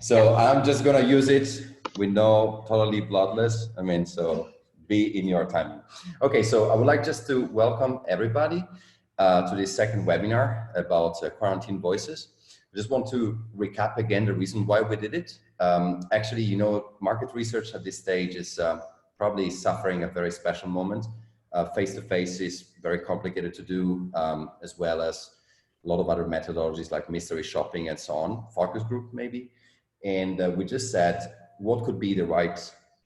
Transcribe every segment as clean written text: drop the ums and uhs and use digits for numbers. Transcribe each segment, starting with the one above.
So I'm just gonna use it with no totally bloodless. I mean, so be in your time. Okay, so I would like just to welcome everybody to this second webinar about quarantine voices. I just want to recap again the reason why we did it. Actually, you know, market research at this stage is probably suffering a very special moment. Face-to-face is very complicated to do, as well as a lot of other methodologies like mystery shopping and so on, focus group maybe. And we just said, what could be the right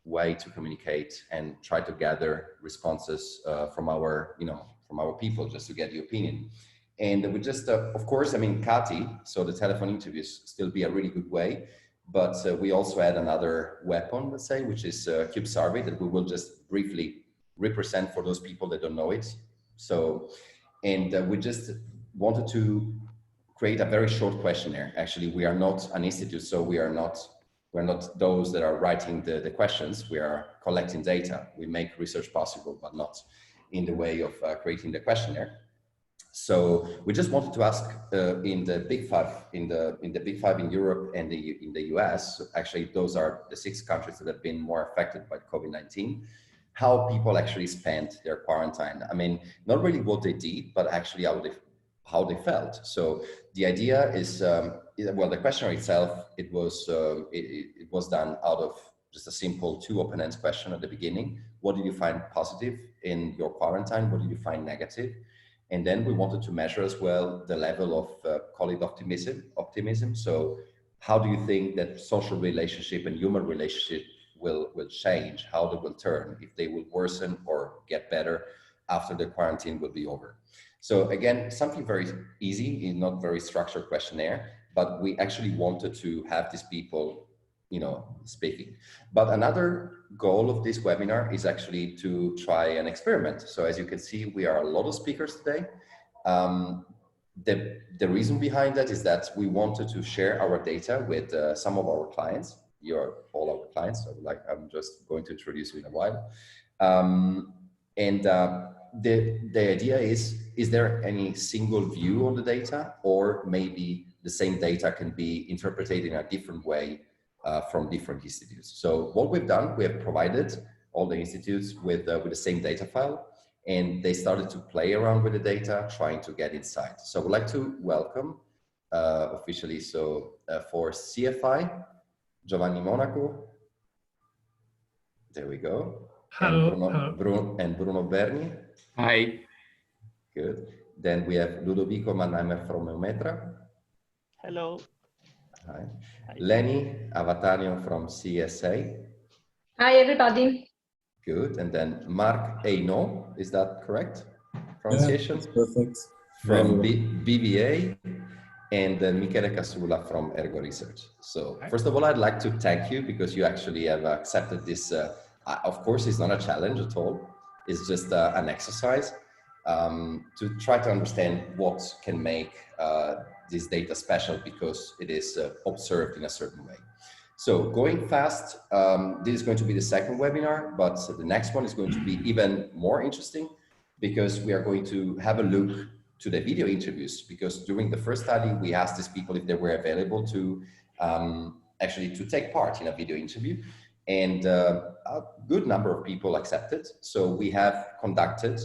way to communicate and try to gather responses from our, from our people, just to get the opinion. And we just, of course, I mean, CATI, so the telephone interviews still be a really good way, but we also add another weapon, let's say, which is Cube Survey, that we will just briefly represent for those people that don't know it. So, and we just wanted to create a very short questionnaire. Actually, we are not an institute, so we're not those that are writing the questions. We are collecting data. We make research possible, but not in the way of creating the questionnaire. So we just wanted to ask in the big five, in the big five in Europe and in the US, actually those are the 6 countries that have been more affected by COVID-19, how people actually spent their quarantine. I mean, not really what they did, but actually how they felt. So the idea is, well, the questionnaire itself, it was done out of just a simple 2 open-ends question at the beginning. What did you find positive in your quarantine? What did you find negative? And then we wanted to measure as well the level of, call it optimism. So how do you think that social relationship and human relationship will change, how they will turn, if they will worsen or get better after the quarantine will be over? So again, something very easy, not very structured questionnaire, but we actually wanted to have these people, speaking. But another goal of this webinar is actually to try an experiment. So as you can see, we are a lot of speakers today. The reason behind that is that we wanted to share our data with some of our clients. You're all our clients, so I'm just going to introduce you in a while. The idea is there any single view on the data, or maybe the same data can be interpreted in a different way from different institutes? So what we've done, we have provided all the institutes with the same data file, and they started to play around with the data, trying to get insight. So I would like to welcome officially, so for CFI, Giovanni Monaco. There we go. Hello. And Bruno Berni. Hi. Good. Then we have Ludovico Mannheimer from Eumetra. Hello. Hi. Lenny Avatanio from CSA. Hi, everybody. Good. And then Marc Eino, is that correct pronunciation? Yeah, that's perfect. From BBA, and then Michele Casula from Ergo Research. So first of all, I'd like to thank you because you actually have accepted this. Of course, it's not a challenge at all. It's just an exercise to try to understand what can make this data special, because it is observed in a certain way. So going fast, this is going to be the second webinar, but the next one is going to be even more interesting, because we are going to have a look to the video interviews, because during the first study, we asked these people if they were available to actually to take part in a video interview. And a good number of people accepted. So we have conducted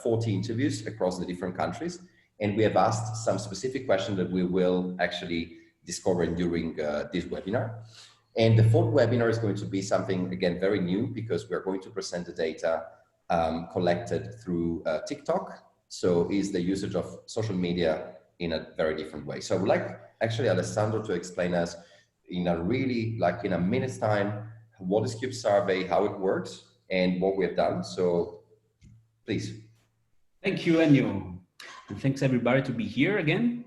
40 interviews across the different countries, and we have asked some specific questions that we will actually discover during this webinar. And the fourth webinar is going to be something, again, very new, because we're going to present the data collected through TikTok. So is the usage of social media in a very different way. So I would like actually Alessandro to explain us in a really, like in a minute's time, what is Cube Survey, how it works, and what we have done. So please. Thank you, Ennio. And thanks everybody to be here again.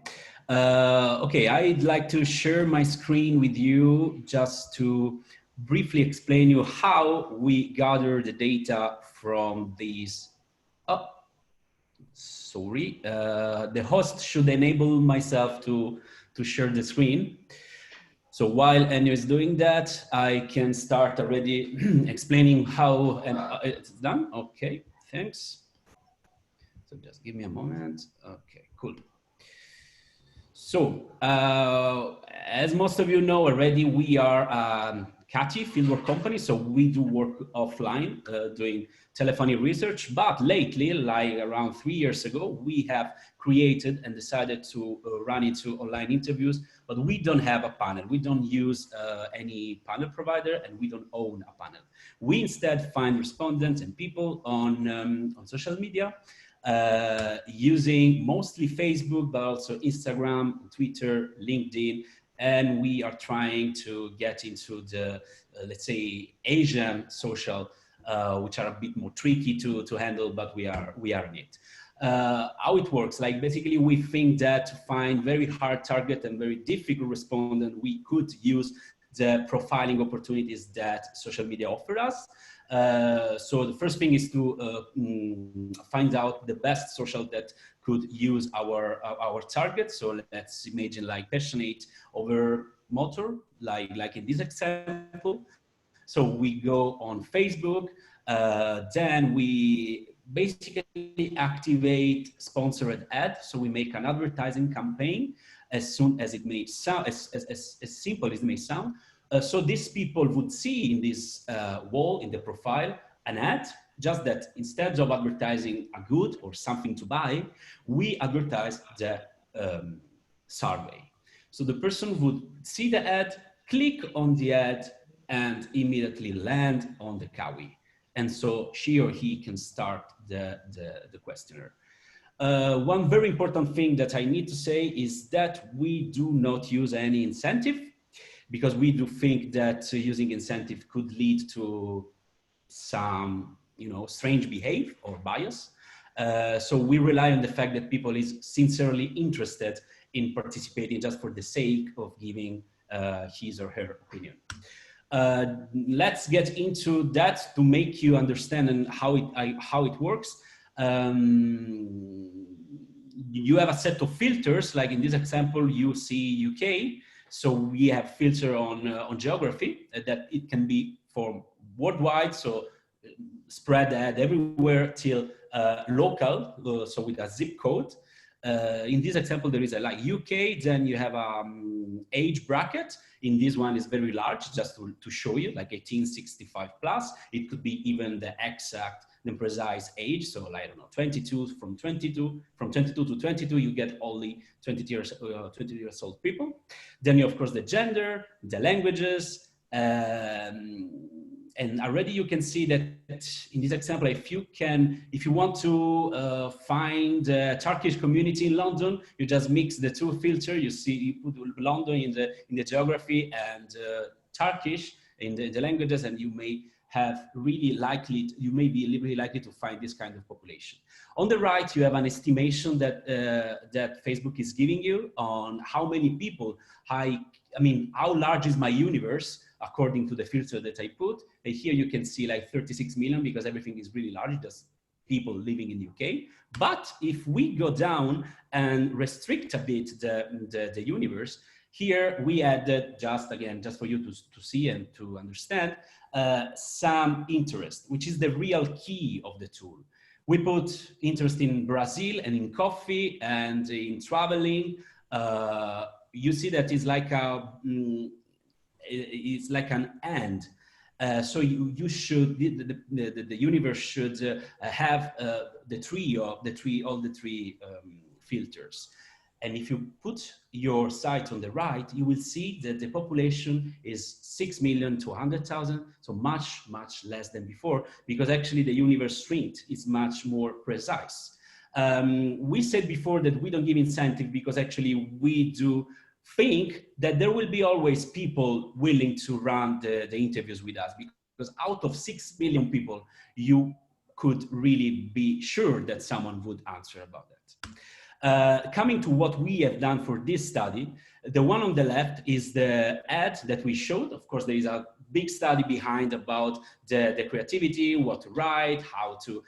Okay, I'd like to share my screen with you just to briefly explain you how we gather the data from these. Oh, sorry. The host should enable myself to share the screen. So while Ennio is doing that, I can start already explaining how it's done. Okay, thanks. So just give me a moment. Okay, cool. So, as most of you know already, we are CATI, fieldwork company, so we do work offline, doing telephony research, but lately, like around 3 years ago, we have created and decided to run into online interviews, but we don't have a panel. We don't use any panel provider, and we don't own a panel. We instead find respondents and people on social media, using mostly Facebook, but also Instagram, Twitter, LinkedIn, and we are trying to get into the, let's say, Asian social, which are a bit more tricky to handle, but we are in it. How it works, like basically we think that to find very hard target and very difficult respondent, we could use the profiling opportunities that social media offer us. So the first thing is to find out the best social that could use our target. So let's imagine like passionate over motor, like in this example. So we go on Facebook, then we basically activate sponsored ad. So we make an advertising campaign as soon as it may sound, as simple as it may sound. So these people would see in this wall, in the profile, an ad, just that instead of advertising a good or something to buy, we advertise the survey. So the person would see the ad, click on the ad, and immediately land on the CAWI. And so she or he can start the questionnaire. One very important thing that I need to say is that we do not use any incentive, because we do think that using incentive could lead to some, strange behavior or bias. So we rely on the fact that people is sincerely interested in participating just for the sake of giving his or her opinion. Let's get into that to make you understand and how it works. You have a set of filters, like in this example, you see UK. So we have filter on geography that it can be for worldwide, so spread ad everywhere, till local, so with a zip code. In this example, there is a like UK, then you have age bracket. In this one is very large, just to show you, like 1865 plus. It could be even the exact, the precise age. So like, I don't know, 22 from 22 to 22, you get only 20 years old people. Then you, of course, the gender, the languages, and already you can see that in this example, if you want to find the Turkish community in London, you just mix the two filters. You put London in the geography and Turkish in the languages, and you may be really likely to find this kind of population. On the right, you have an estimation that Facebook is giving you on how many people, how large is my universe according to the filter that I put. And here you can see like 36 million, because everything is really large, just people living in UK. But if we go down and restrict a bit the universe, here we added, just for you to see and to understand, some interest, which is the real key of the tool. We put interest in Brazil and in coffee and in traveling. You see that it's like it's like an and. So you should, the universe should have all the three filters. And if you put your site on the right, you will see that the population is 6,200,000, so much less than before, because actually the universe shrinked is much more precise. We said before that we don't give incentive, because actually we do think that there will be always people willing to run the interviews with us, because out of 6 million people, you could really be sure that someone would answer about that. Coming to what we have done for this study, the one on the left is the ad that we showed. Of course, there is a big study behind about the creativity, what to write, how to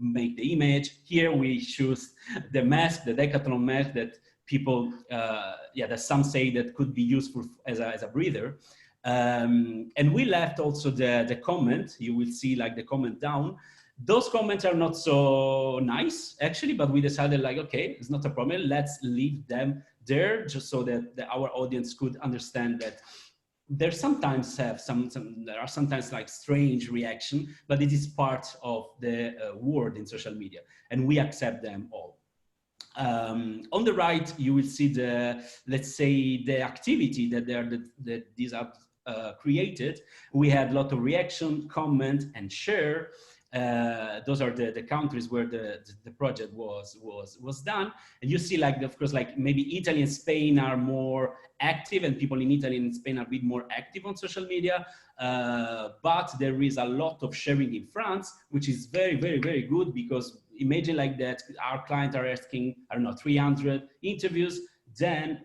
make the image. Here we choose the mask, the decathlon mask that people, that some say that could be useful as a breather. And we left also the comment. You will see like the comment down. Those comments are not so nice, actually, but we decided like, okay, it's not a problem. Let's leave them there, just so that our audience could understand that there sometimes have there are sometimes like strange reaction, but it is part of the world in social media, and we accept them all. On the right, you will see the, let's say, the activity that these are created. We had a lot of reaction, comment, and share. Those are the countries where the project was done. And you see, like, of course, like maybe Italy and Spain are more active, and people in Italy and Spain are a bit more active on social media. But there is a lot of sharing in France, which is very, very, very good, because imagine like that our clients are asking, I don't know, 300 interviews. Then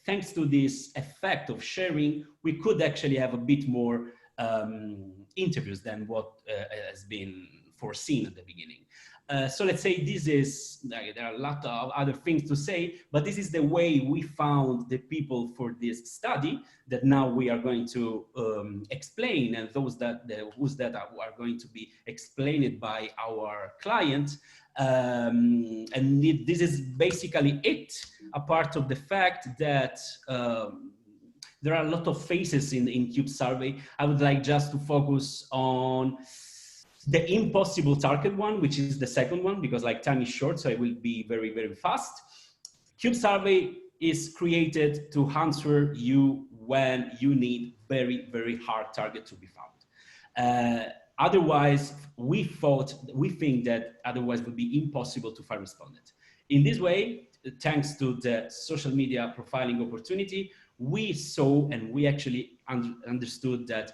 thanks to this effect of sharing, we could actually have a bit more interviews than what has been foreseen at the beginning. So let's say this is, there are a lot of other things to say, but this is the way we found the people for this study that now we are going to explain, and those that are going to be explained by our client. And this is basically it, apart of the fact that there are a lot of phases in CUBE survey. I would like just to focus on the impossible target one, which is the second one, because like time is short, so I will be very, very fast. CUBE survey is created to answer you when you need very, very hard target to be found. Otherwise, we think that otherwise it would be impossible to find respondent. In this way, thanks to the social media profiling opportunity, we saw and we actually understood that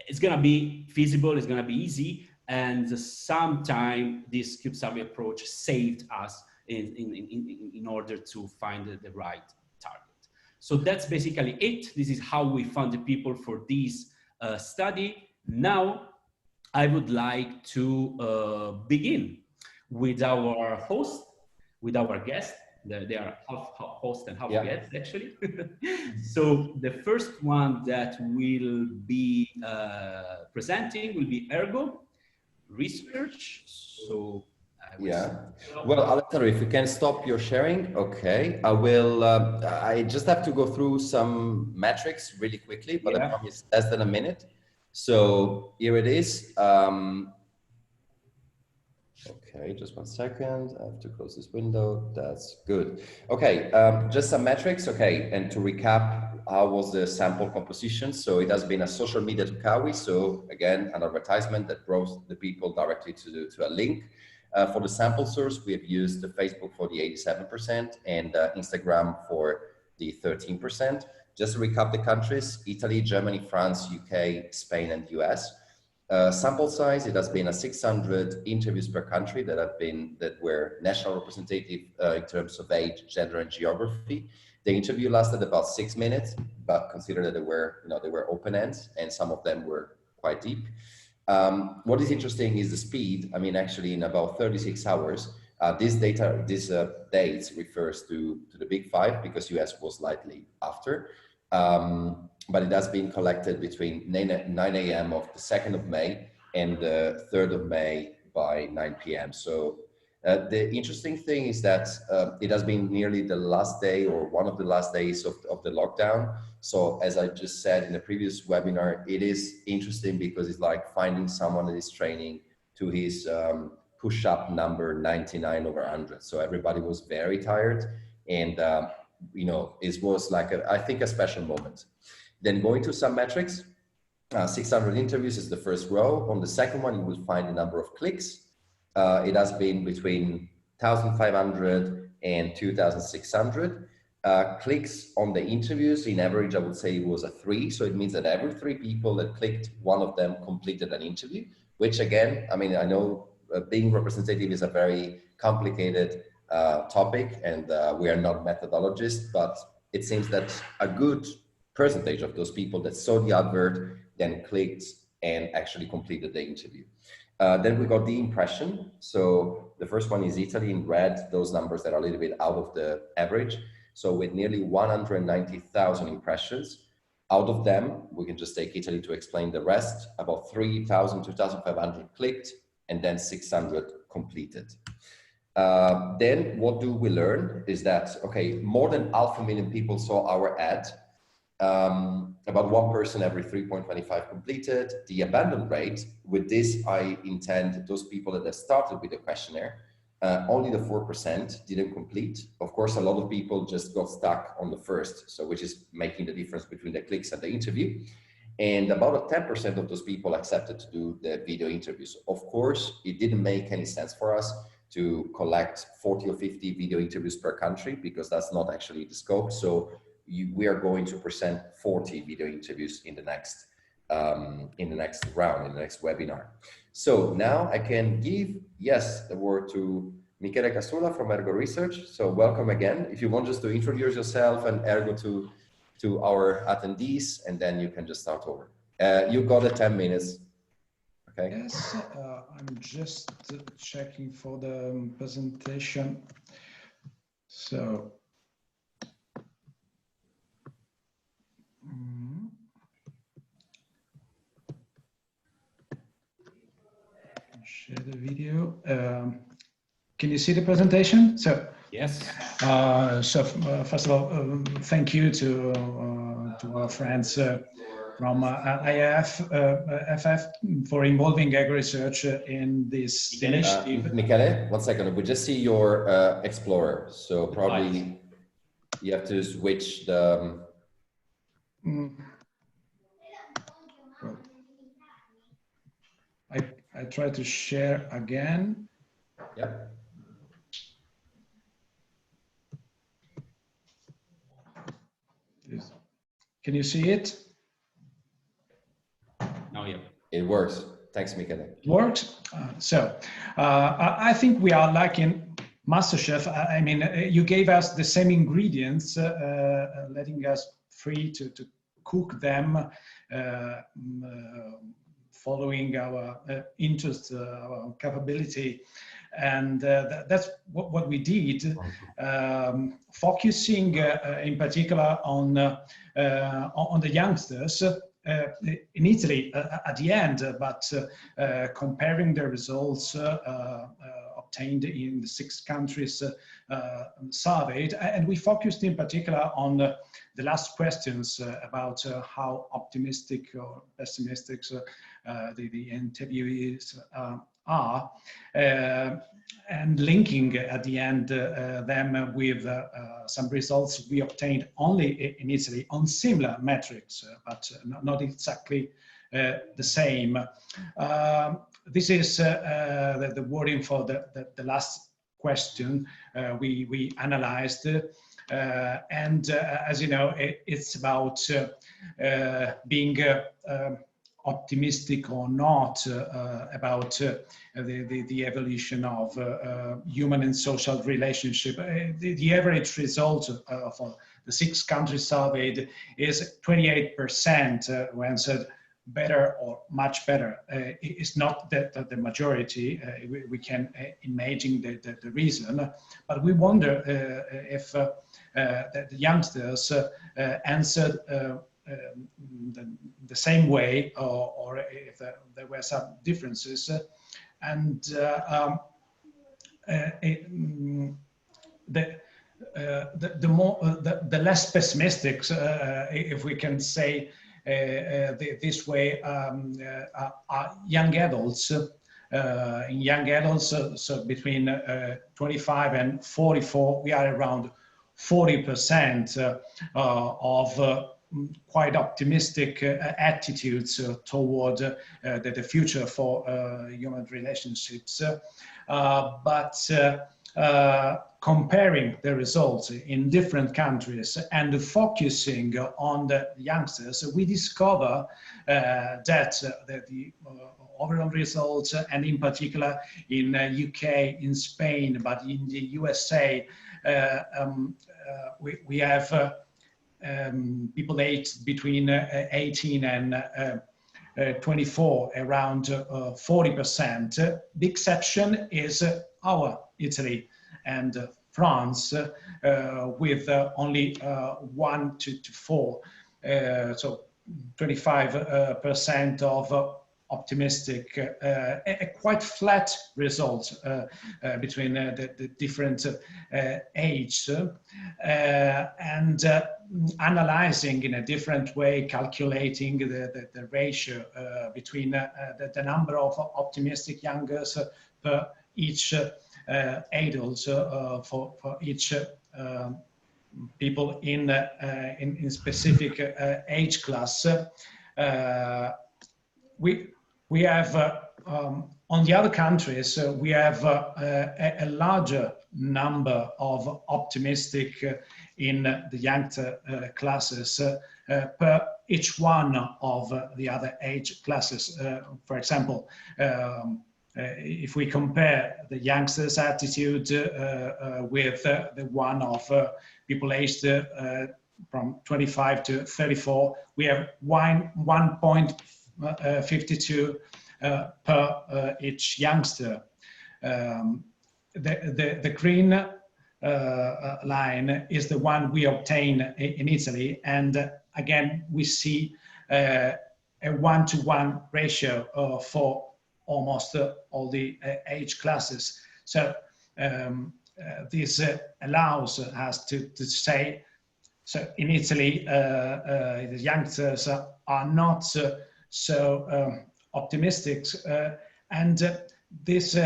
it's going to be feasible, it's going to be easy, and sometime this CUBE survey approach saved us in order to find the right target. So that's basically it. This is how we found the people for this study. Now, I would like to begin with our host, with our guest. They are half host and half guest, actually. So the first one that will be presenting will be Ergo Research. So well, Alessandro, if you can stop your sharing, okay. I will. I just have to go through some metrics really quickly, but I promise less than a minute. So here it is. Okay, just 1 second. I have to close this window. That's good. Okay, just some metrics. Okay, and to recap, how was the sample composition? So it has been a social media to CAWI. So again, an advertisement that brought the people directly to a link. For the sample source, we have used the Facebook for the 87% and Instagram for the 13%. Just to recap the countries: Italy, Germany, France, UK, Spain, and US. Sample size, it has been a 600 interviews per country that were national representative in terms of age, gender, and geography. The interview lasted about 6 minutes, but consider that they were open ends, and some of them were quite deep. What is interesting is the speed. I mean, actually, in about 36 hours, this dates refers to the big five, because US was slightly after. But it has been collected between 9 a.m. of the 2nd of May and the 3rd of May by 9 p.m. So the interesting thing is that it has been nearly the last day or one of the last days of the lockdown. So as I just said in the previous webinar, it is interesting because it's like finding someone that is training to his push-up number 99 over 100. So everybody was very tired, and it was like I think a special moment. Then going to some metrics, 600 interviews is the first row. On the second one, you will find the number of clicks. It has been between 1,500 and 2,600. Clicks on the interviews, in average, I would say it was a 3. So it means that every 3 people that clicked, one of them completed an interview, which again, I mean, I know being representative is a very complicated topic, and we are not methodologists, but it seems that a good percentage of those people that saw the advert then clicked and actually completed the interview. Then we got the impression. So the first one is Italy in red, those numbers that are a little bit out of the average. So with nearly 190,000 impressions, out of them, we can just take Italy to explain the rest, about 3,000, 2,500 clicked, and then 600 completed. Then what do we learn is that, okay, more than 500,000 people saw our ad. About one person every 3.25 completed. The abandon rate, with this I intend those people that have started with the questionnaire, only the 4% didn't complete. Of course, a lot of people just got stuck on the first, so which is making the difference between the clicks and the interview. And about 10% of those people accepted to do the video interviews. Of course, it didn't make any sense for us to collect 40 or 50 video interviews per country, because that's not actually the scope. So we are going to present 40 video interviews in the next round, in the next webinar. So now I can give, yes, the word to Michele Casula from Ergo Research. So welcome again. If you want just to introduce yourself and Ergo to our attendees, and then you can just start over. You've got 10 minutes. Okay. Yes, I'm just checking for the presentation. So, share the video. Can you see the presentation? So Yes. First of all, thank you to our friends from IFF for involving Ergo Research in this initiative. Michele, 1 second. We just see your Explorer, so probably you have to switch the. I try to share again. Yep. Can you see it? Now, yeah. It works. Thanks, Michele. Works. I think we are like in MasterChef. I mean, you gave us the same ingredients, letting us free to cook them, following our interest, our capability. And that's what we did, focusing in particular on the youngsters in Italy at the end, but comparing the results obtained in the 6 countries surveyed. And we focused in particular on the last questions about how optimistic or pessimistic the interviewees are, and linking at the end them with some results we obtained only in Italy on similar metrics, but not exactly the same. This is the wording for the last question we analyzed. And as you know, it's about being optimistic or not about the evolution of human and social relationship. The average result for the 6 countries surveyed is 28% who answered better or much better. It's not the majority. We can imagine the reason, but we wonder if the youngsters answered the same way, or if there were some differences. And the less pessimistic, if we can say this way, are young adults. In young adults, so between 25 and 44, we are around 40% of quite optimistic attitudes toward the future for human relationships. But comparing the results in different countries and focusing on the youngsters, we discover that the overall results, and in particular in UK, in Spain, but in the USA, we have people aged between 18 and 24, around 40%. The exception is our Italy and France, with only 1 to 4. So 25% optimistic, a quite flat result between the different age, and analyzing in a different way, calculating the ratio between the number of optimistic youngers per each adults for each people in specific age class. We have on the other countries we have a larger number of optimistic in the younger classes per each one of the other age classes. For example, if we compare the youngsters' attitude with the one of people aged from 25 to 34, we have 1.52 per each youngster. The green line is the one we obtain in Italy, and again we see a 1-to-1 ratio for almost all the age classes. So this allows us to say, so in Italy, the youngsters are not so optimistic, and this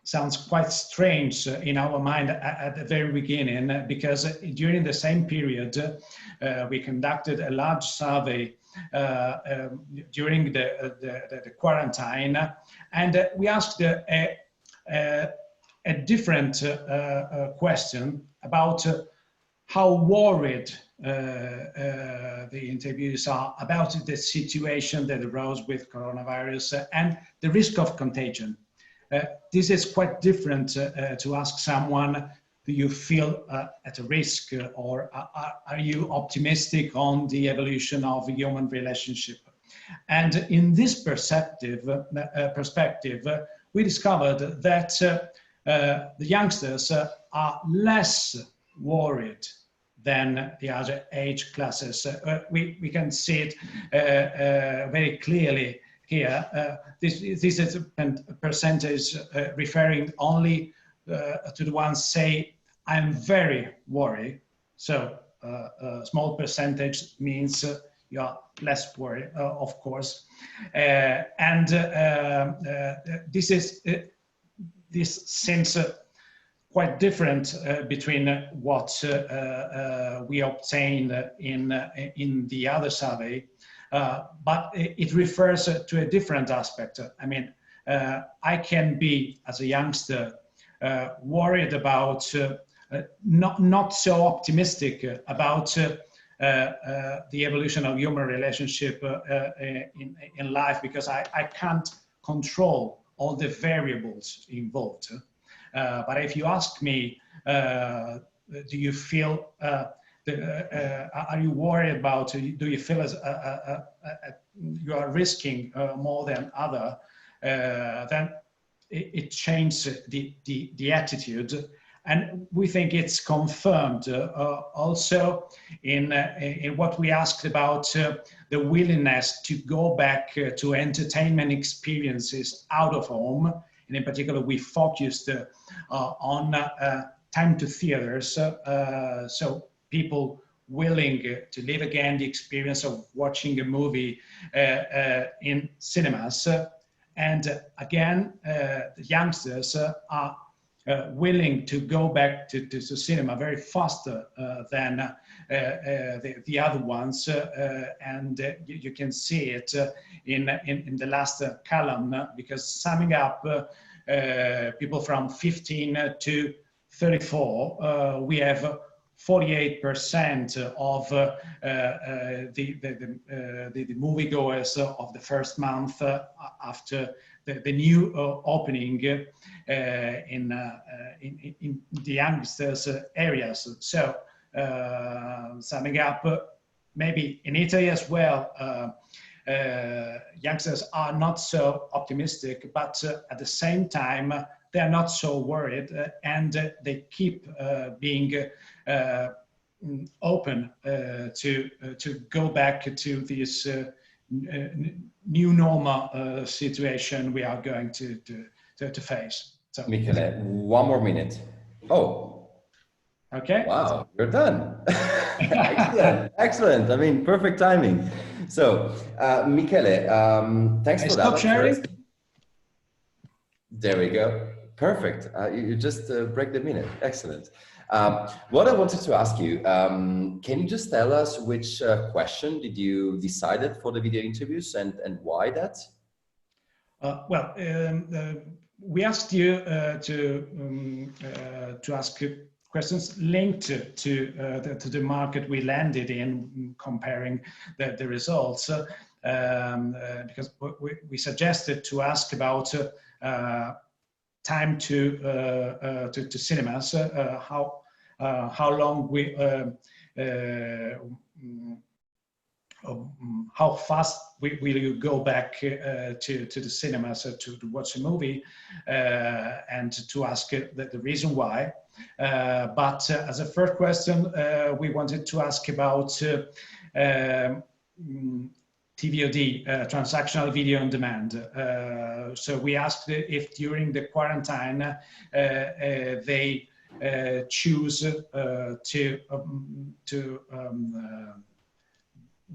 sounds quite strange in our mind at the very beginning, because during the same period, we conducted a large survey during the quarantine, and we asked a different question about how worried the interviewees are about the situation that arose with coronavirus and the risk of contagion. This is quite different to ask someone, do you feel at a risk, or are you optimistic on the evolution of human relationship? And in this perspective, we discovered that the youngsters are less worried than the other age classes. We can see it very clearly here. This is a percentage referring only to the ones say, I'm very worried. So a small percentage means you are less worried, of course. And this seems quite different between what we obtained in the other survey, but it refers to a different aspect. I mean, I can be, as a youngster, worried about, not so optimistic about the evolution of human relationship in life, because I can't control all the variables involved. But if you ask me, do you feel, are you worried about, do you feel as you are risking more than other, then it changes the attitude. And we think it's confirmed also in what we asked about the willingness to go back to entertainment experiences out of home. And in particular, we focused on time to theaters, so people willing to live again the experience of watching a movie in cinemas. And again, the youngsters are willing to go back to cinema very faster than the other ones, and you can see it in the last column, because summing up people from 15 to 34, we have 48% of the moviegoers of the first month after the new opening in the youngsters areas. So summing up, maybe in Italy as well, youngsters are not so optimistic, but at the same time, they are not so worried, and they keep being open to go back to this new normal situation we are going to face. So, Michele, 1 more minute. Oh, okay. wow, you're done. Excellent, excellent. I mean, perfect timing. So, Michele, thanks for that. Stop sharing. There we go. Perfect. You just break the minute. Excellent. What I wanted to ask you, can you just tell us which question did you decided for the video interviews and why that? We asked you to ask questions linked to the market we landed in, comparing the results, because we suggested to ask about time to cinemas, how long we how fast will you go back to the cinemas to watch a movie, and to ask the reason why. But as a first question, we wanted to ask about TVOD, transactional video on demand. So we asked if during the quarantine they choose to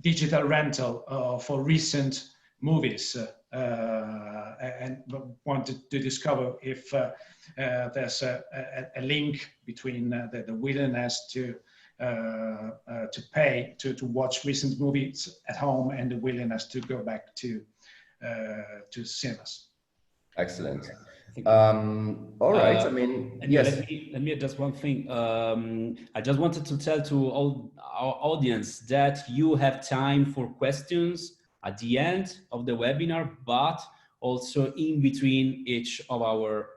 digital rental for recent movies, and wanted to discover if there's a link between the willingness to pay to watch recent movies at home and the willingness to go back to cinemas. Excellent. All right. I mean, yes. Let me add just one thing. I just wanted to tell to all our audience that you have time for questions at the end of the webinar, but also in between each of our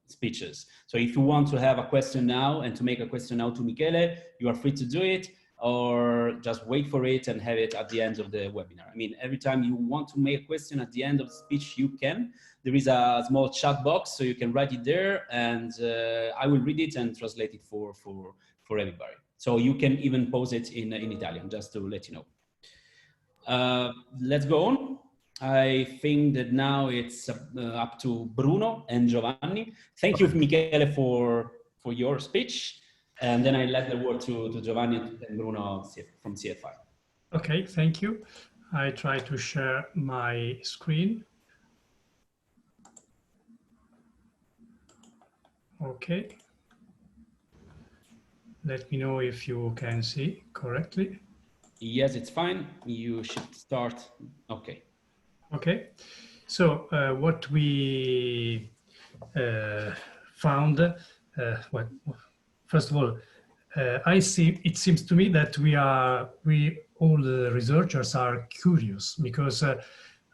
speeches. So if you want to have a question now and to make a question now to Michele, you are free to do it, or just wait for it and have it at the end of the webinar. I mean, every time you want to make a question at the end of the speech, you can. There is a small chat box, so you can write it there, and I will read it and translate it for everybody. So you can even pose it in Italian, just to let you know. Let's go on. I think that now it's up to Bruno and Giovanni. Thank you, Michele, for your speech. And then I let the word to Giovanni and Bruno from CFI. Okay, thank you. I try to share my screen. Okay. Let me know if you can see correctly. Yes, it's fine. You should start. Okay. Okay. So what we found, first of all, it seems to me that all the researchers are curious, because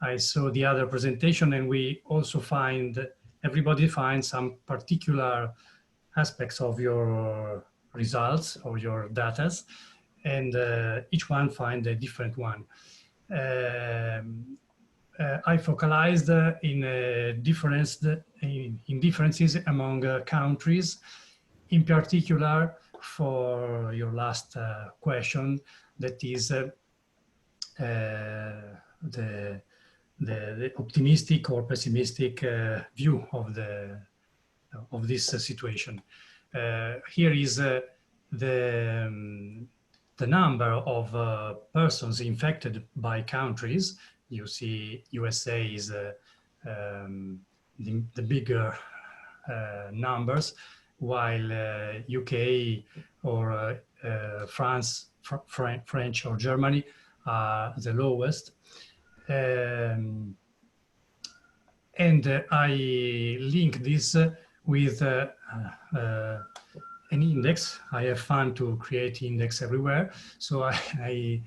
I saw the other presentation, and we also everybody finds some particular aspects of your results or your data, and each one find a different one. I focalized in differences among countries, in particular for your last question, that is the optimistic or pessimistic view of this situation. Here is the number of persons infected by countries. You see, USA is the bigger numbers, while UK or France, French or Germany are the lowest. And I link this with an index. I have fun to create index everywhere, so I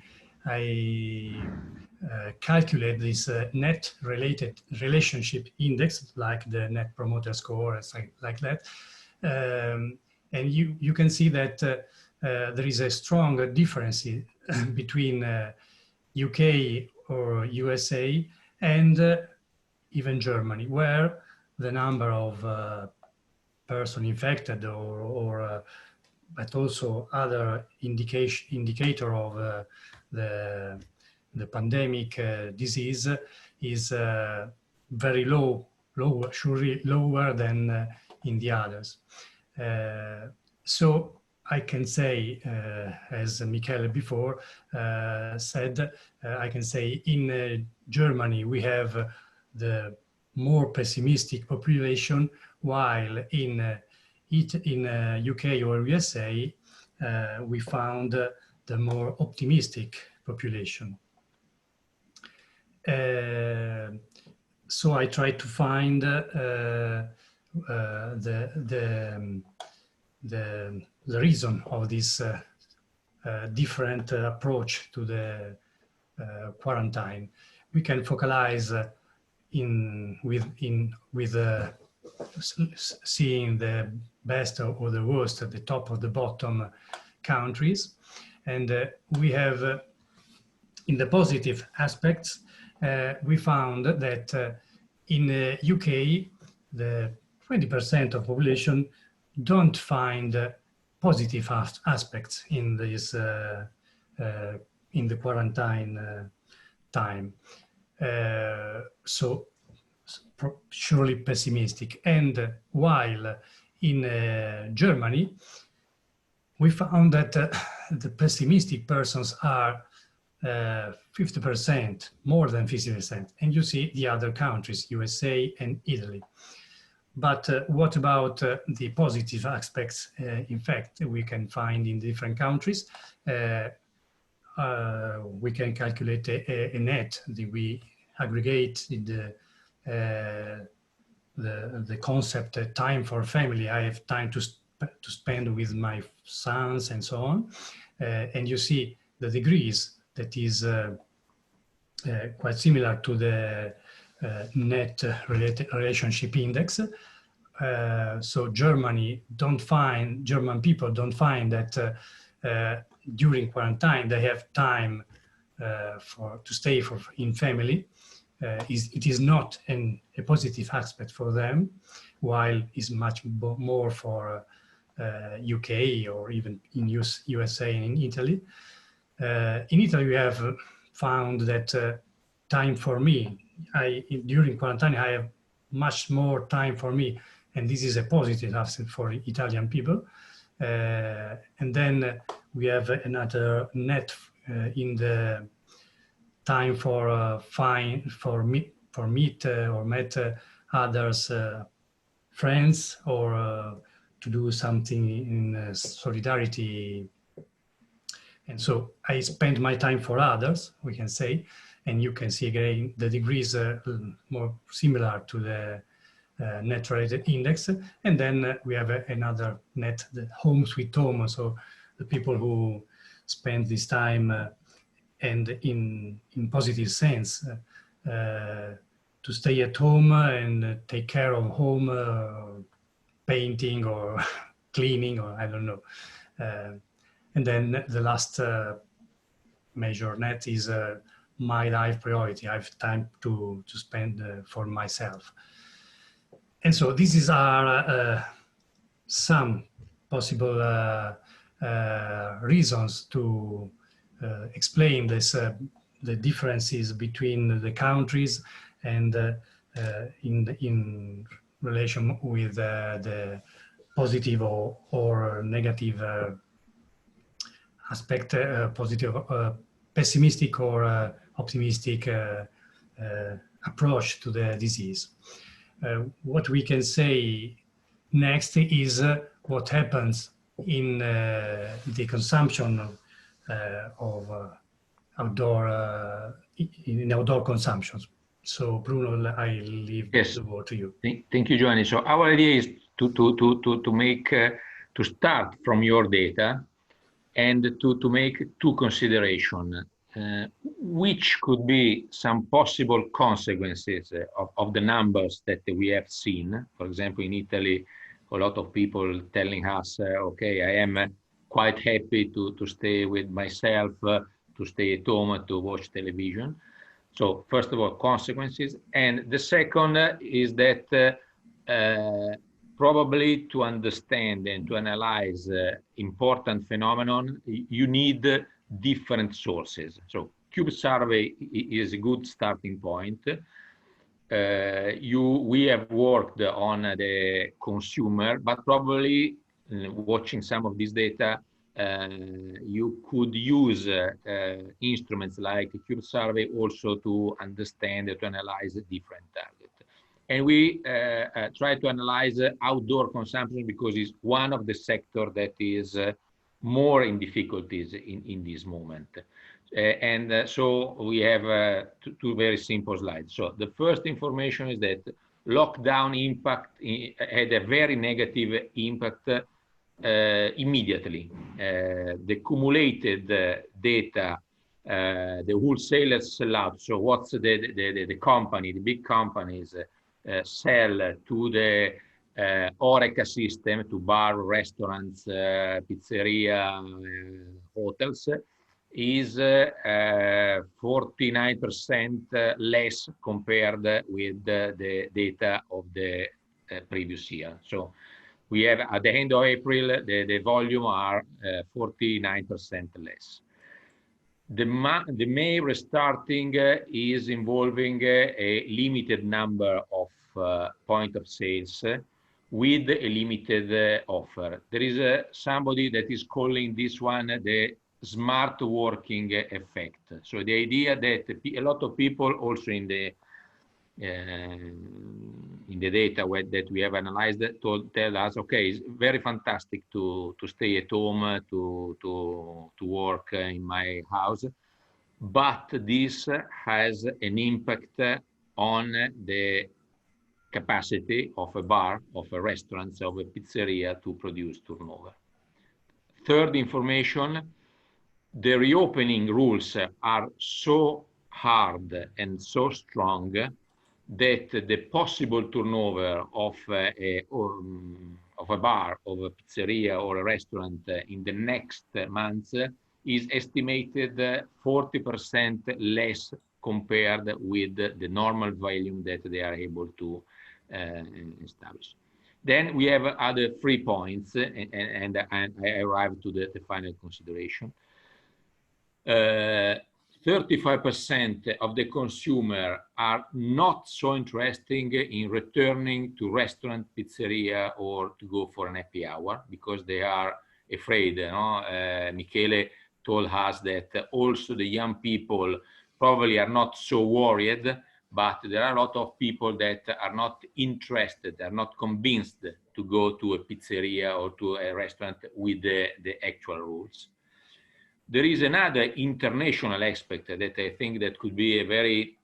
calculate this net relationship index, like the net promoter score, like that. And you can see that there is a strong difference between UK or USA and even Germany, where the number of person infected but also other indicator of the the pandemic disease is very surely lower than in the others. So I can say, as Michele before said, I can say in Germany we have the more pessimistic population, while in UK or USA we found the more optimistic population. So I tried to find the reason of this different approach to the quarantine. We can focalize with seeing the best or the worst at the top or the bottom countries, and we have in the positive aspects we found that in the UK the 20% of population don't find positive aspects in this in the quarantine time. So surely pessimistic. And while in Germany, we found that the pessimistic persons are 50%, more than 50%. And you see the other countries, USA and Italy. But what about the positive aspects? In fact, we can find in different countries. We can calculate a net that we aggregate in the concept time for family. I have time to spend with my sons and so on. And you see the degrees that is quite similar to the net relationship index. So German people don't find that during quarantine they have time to stay in family. It is not a positive aspect for them, while it's much more for UK or even in USA and in Italy. In Italy, we have found that time for me, during quarantine, I have much more time for me, and this is a positive aspect for Italian people. And then we have another net in the time for meet or met others, friends, or to do something in solidarity. And so I spend my time for others, we can say, and you can see again the degrees more similar to the net related index. And then we have another net, the home sweet home, so the people who spend this time and in positive sense to stay at home and take care of home, painting or cleaning, or I don't know. And then the last major net is my life priority. I have time to spend for myself. And so these are some possible reasons to explain this, the differences between the countries and in relation with the positive or negative aspect, positive, pessimistic or optimistic approach to the disease. What we can say next is what happens in the consumption of outdoor consumptions. So Bruno, I leave the word to you. Thank you, Giovanni. So our idea is to start from your data and to make two considerations, which could be some possible consequences of the numbers that we have seen. For example, in Italy, a lot of people telling us, okay, I am quite happy to stay with myself, to stay at home, to watch television. So first of all, consequences. And the second is that probably to understand and to analyze important phenomenon, you need different sources. So Cube survey is a good starting point. We have worked on the consumer, but probably watching some of this data, you could use instruments like Cube survey also to understand, to analyze different targets. And we try to analyze outdoor consumption because it's one of the sectors that is more in difficulties in this moment. So we have two very simple slides. So the first information is that lockdown impact had a very negative impact immediately. The accumulated data, the wholesalers sell out. So what's the company, the big companies sell to the Horeca system, to bar, restaurants, pizzeria, hotels, is 49% less compared with the data of the previous year. So we have at the end of April, the volume are 49% less. The May restarting is involving a limited number of point of sales with a limited offer. There is somebody that is calling this one the smart working effect. So the idea that a lot of people also in the data that we have analyzed tell us, okay, it's very fantastic to stay at home, to work in my house, but this has an impact on the capacity of a bar, of a restaurant, of a pizzeria to produce turnover. Third information, the reopening rules are so hard and so strong that the possible turnover of a bar, of a pizzeria or a restaurant in the next months is estimated 40% less compared with the normal volume that they are able to establish. Then we have other 3 points, and I arrive to the final consideration. 35% of the consumer are not so interested in returning to restaurant, pizzeria, or to go for an happy hour because they are afraid. Michele told us that also the young people probably are not so worried, but there are a lot of people that are not interested, are not convinced to go to a pizzeria or to a restaurant with the actual rules. There is another international aspect that I think that could be a very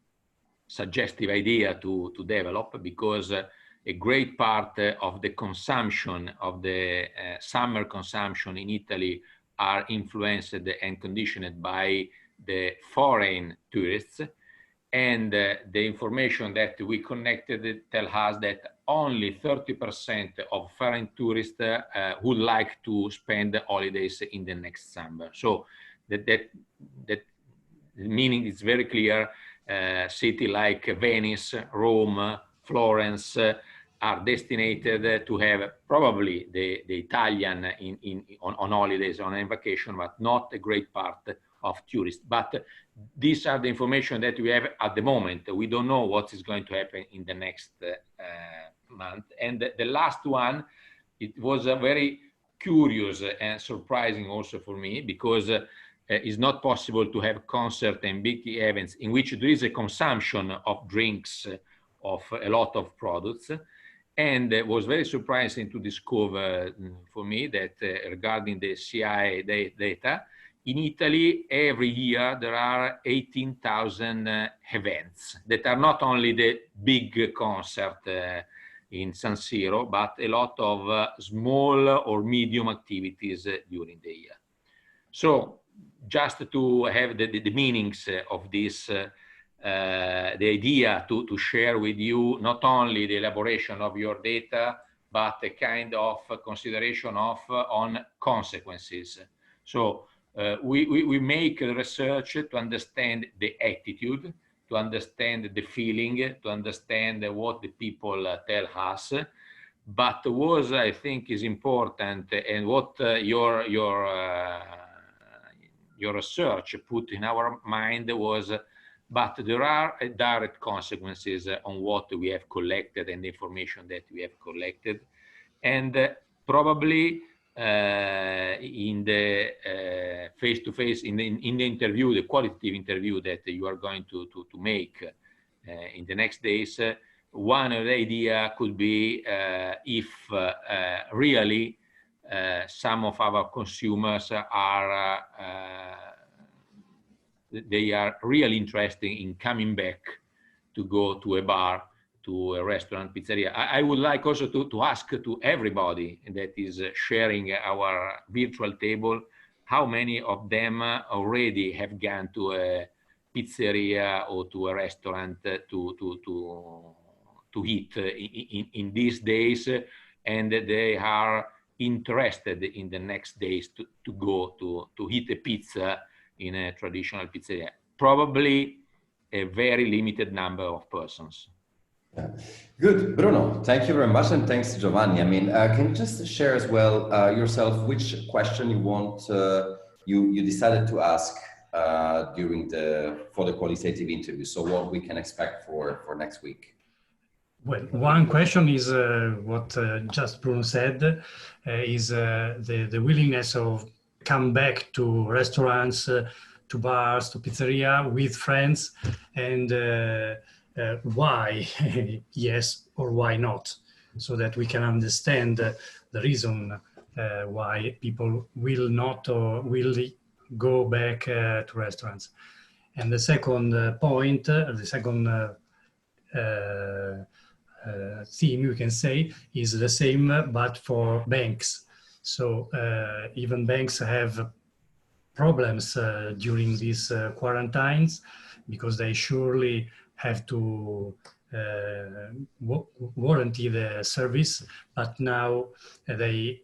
suggestive idea to develop, because a great part of the consumption of the summer consumption in Italy are influenced and conditioned by the foreign tourists. And the information that we connected tell us that only 30% of foreign tourists would like to spend holidays in the next summer. So that meaning is very clear. City like Venice, Rome, Florence are destined to have probably the Italian on holidays, on a vacation, but not a great part of tourists. But these are the information that we have at the moment. We don't know what is going to happen in the next month. And the last one, it was a very curious and surprising also for me, because it's not possible to have concert and big events in which there is a consumption of drinks of a lot of products. And it was very surprising to discover for me that regarding the CAWI data, in Italy, every year there are 18,000 events that are not only the big concert in San Siro, but a lot of small or medium activities during the year. So just to have the meanings of this, the idea to share with you not only the elaboration of your data, but a kind of consideration on consequences. So we make research to understand the attitude, to understand the feeling, to understand what the people tell us. But what I think is important, and what your your research put in our mind was, but there are direct consequences on what we have collected and the information that we have collected. And probably in the face-to-face, in the interview, the qualitative interview that you are going to make in the next days, one of the idea could be if really some of our consumers are they are really interested in coming back to go to a bar, to a restaurant, pizzeria. I would like also to ask to everybody that is sharing our virtual table, how many of them already have gone to a pizzeria or to a restaurant to eat in these days, and they are interested in the next days to go to eat a pizza in a traditional pizzeria. Probably a very limited number of persons. Yeah. Good, Bruno. Thank you very much, and thanks, Giovanni. I mean, can you just share as well yourself which question you want you decided to ask for the qualitative interview? So what we can expect for next week? Well, one question is what just Bruno said, is the willingness of come back to restaurants, to bars, to pizzeria with friends, and why yes or why not, so that we can understand the reason why people will not or will go back to restaurants. And the second point, the second theme you can say is the same, but for banks. So even banks have problems during these quarantines, because they surely have to warranty the service, but now they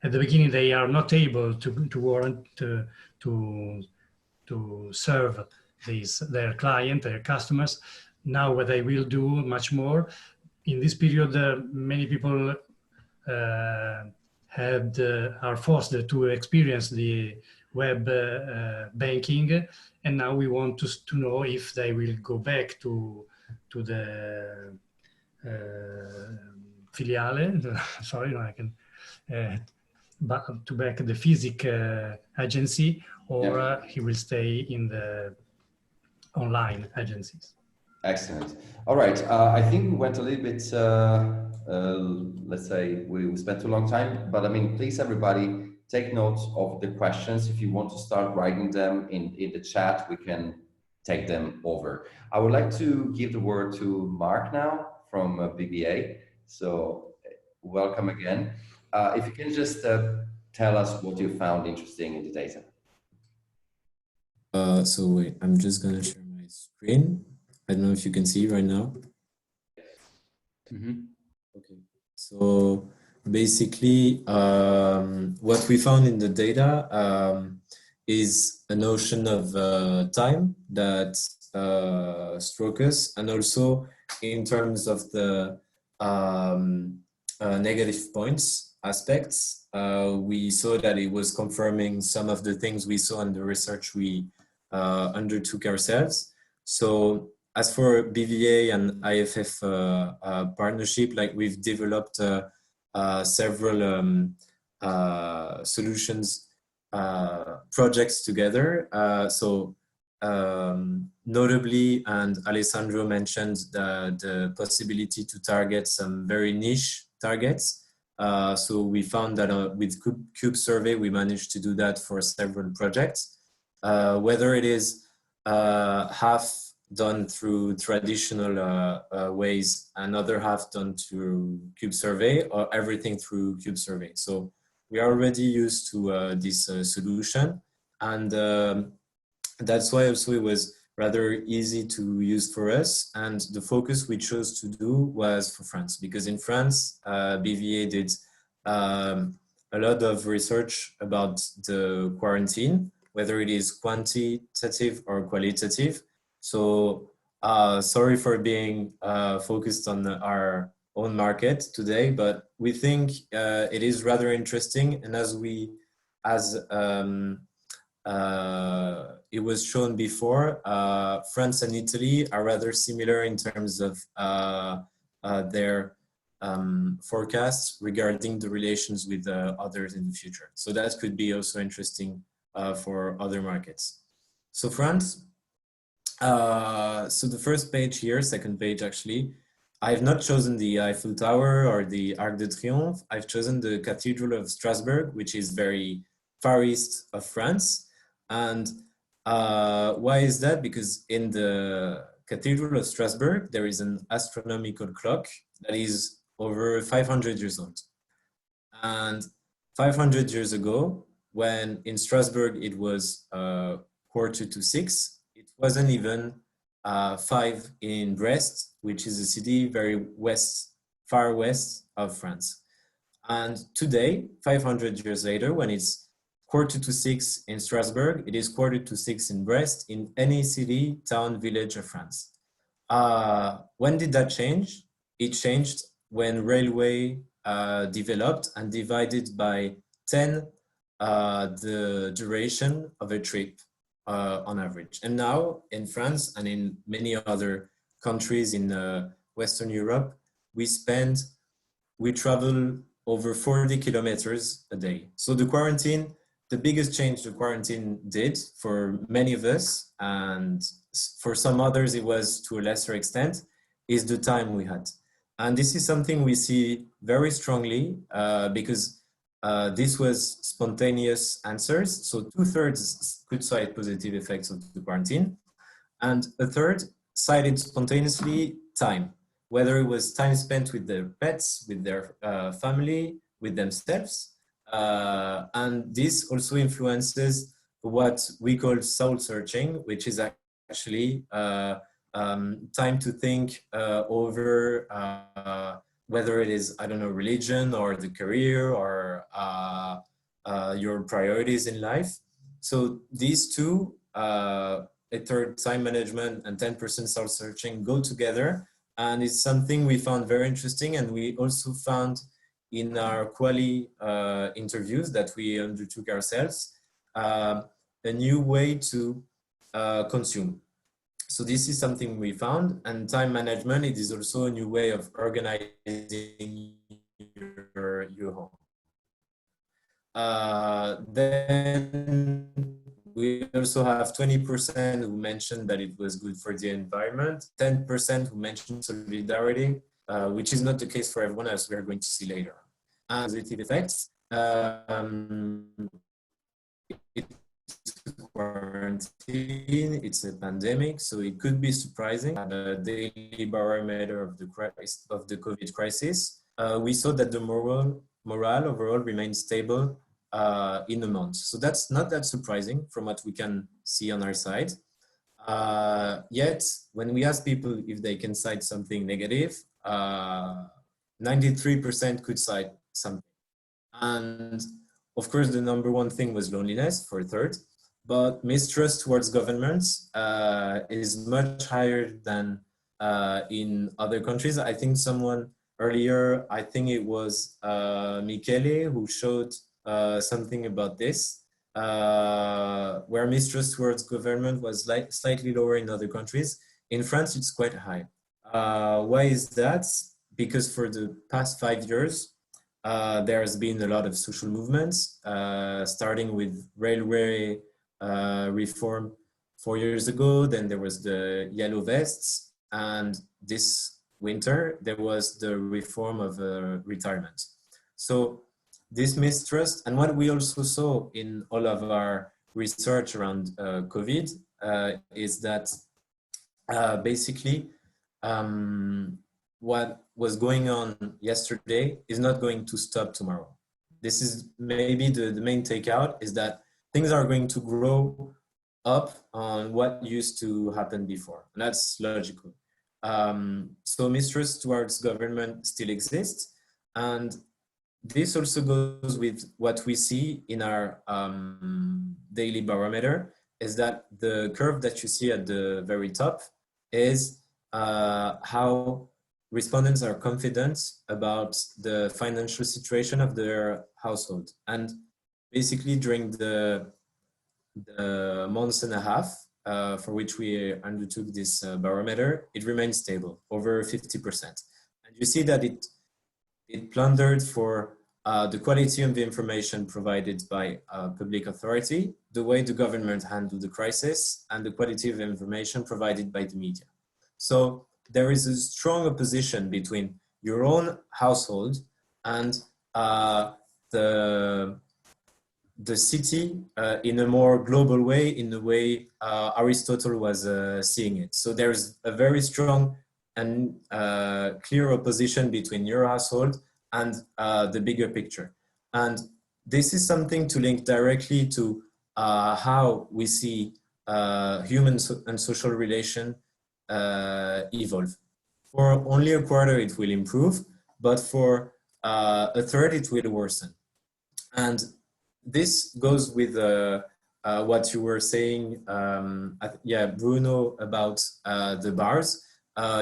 at the beginning they are not able to warrant to serve their client, their customers. Now what they will do much more in this period, many people are forced to experience the web banking, and now we want to know if they will go back to the filiale. Sorry, no, I can to back the physical agency, or he will stay in the online agencies. Excellent. All right. I think we went a little bit, let's say we spent too long time, but I mean, please everybody take notes of the questions. If you want to start writing them in the chat, we can take them over. I would like to give the word to Mark now from BBA. So welcome again. If you can just tell us what you found interesting in the data. So wait, I'm just gonna share my screen. I don't know if you can see right now. Mm-hmm. Okay, so basically what we found in the data is a notion of time that struck us, and also in terms of the negative points aspects, we saw that it was confirming some of the things we saw in the research we undertook ourselves. So as for BVA and IFF partnership, like we've developed several solutions projects together. Notably, and Alessandro mentioned the possibility to target some very niche targets. So we found that with Cube Survey, we managed to do that for several projects. Whether it is half done through traditional ways, another half done through Cube Survey, or everything through Cube Survey. So we are already used to this solution, and that's why also it was rather easy to use for us. And the focus we chose to do was for France, because in France, BVA did a lot of research about the quarantine, whether it is quantitative or qualitative. So sorry for being focused on our own market today, but we think it is rather interesting. And as it was shown before, France and Italy are rather similar in terms of their forecasts regarding the relations with others in the future. So that could be also interesting for other markets. So France, so the first page here, second page actually, I've not chosen the Eiffel Tower or the Arc de Triomphe. I've chosen the Cathedral of Strasbourg, which is very far east of France. And why is that? Because in the Cathedral of Strasbourg, there is an astronomical clock that is over 500 years old. And 500 years ago, when in Strasbourg it was 5:45, it wasn't even 5 in Brest, which is a city very far west of France. And today, 500 years later, when it's 5:45 in Strasbourg, it is 5:45 in Brest, in any city, town, village of France. When did that change? It changed when railway developed and divided by 10 the duration of a trip on average. And now in France and in many other countries in Western Europe, we travel over 40 kilometers a day. So the quarantine, the biggest change the quarantine did for many of us, and for some others it was to a lesser extent, is the time we had. And this is something we see very strongly because this was spontaneous answers. So 2/3 could cite positive effects of the quarantine, and a third cited spontaneously time, whether it was time spent with their pets, with their family, with themselves. And this also influences what we call soul searching, which is actually time to think over whether it is, I don't know, religion or the career or your priorities in life. So these two, a third time management and 10% soul searching, go together. And it's something we found very interesting. And we also found in our QALY interviews that we undertook ourselves, a new way to consume. So this is something we found, and time management, it is also a new way of organizing your home. Then we also have 20% who mentioned that it was good for the environment, 10% who mentioned solidarity, which is not the case for everyone, as we're going to see later. And positive effects. Quarantine, it's a pandemic, so it could be surprising. A daily barometer of the COVID crisis, we saw that the morale overall remained stable in a month. So that's not that surprising from what we can see on our side. Yet, when we ask people if they can cite something negative, 93% could cite something. And of course, the number one thing was loneliness for a third, but mistrust towards governments is much higher than in other countries. I think someone earlier, I think it was Michele, who showed something about this, where mistrust towards government was slightly lower in other countries. In France, it's quite high. Why is that? Because for the past 5 years, there has been a lot of social movements, starting with railway reform 4 years ago. Then there was the yellow vests, and this winter there was the reform of retirement. So this mistrust, and what we also saw in all of our research around COVID is that basically what was going on yesterday is not going to stop tomorrow. This is maybe the main takeout, is that things are going to grow up on what used to happen before. And that's logical. So mistrust towards government still exists. And this also goes with what we see in our daily barometer, is that the curve that you see at the very top is how respondents are confident about the financial situation of their household. And basically during the months and a half for which we undertook this barometer, it remained stable, over 50%. And you see that it plundered for the quality of the information provided by public authority, the way the government handled the crisis, and the quality of information provided by the media. So there is a strong opposition between your own household and the city in a more global way, in the way Aristotle was seeing it. So there's a very strong and clear opposition between your household and the bigger picture. And this is something to link directly to how we see human and social relation evolve. For only a quarter, it will improve, but for a third, it will worsen. And this goes with what you were saying, Bruno, about the bars.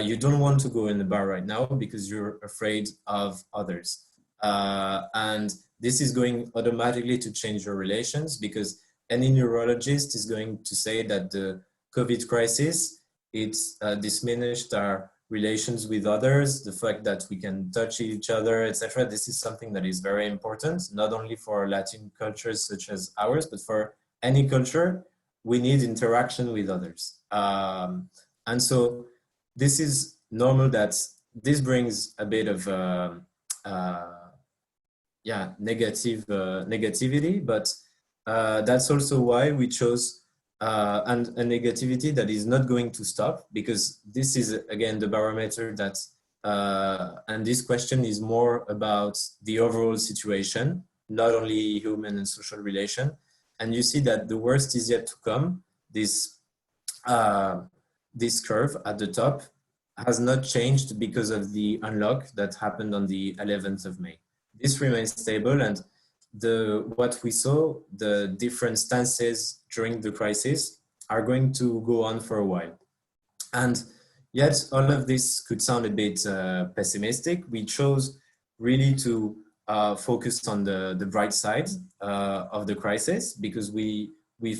You don't want to go in the bar right now because you're afraid of others. And this is going automatically to change your relations, because any neurologist is going to say that the COVID crisis, it's diminished our relations with others, the fact that we can touch each other, etc. This is something that is very important, not only for Latin cultures such as ours, but for any culture. We need interaction with others. And so this is normal that this brings a bit of negativity, but that's also why we chose and a negativity that is not going to stop, because this is again the barometer that and this question is more about the overall situation, not only human and social relation. And you see that the worst is yet to come. This curve at the top has not changed because of the unlock that happened on the 11th of May. This remains stable, and what we saw, the different stances during the crisis are going to go on for a while. And yet all of this could sound a bit pessimistic. We chose really to focus on the bright side of the crisis, because we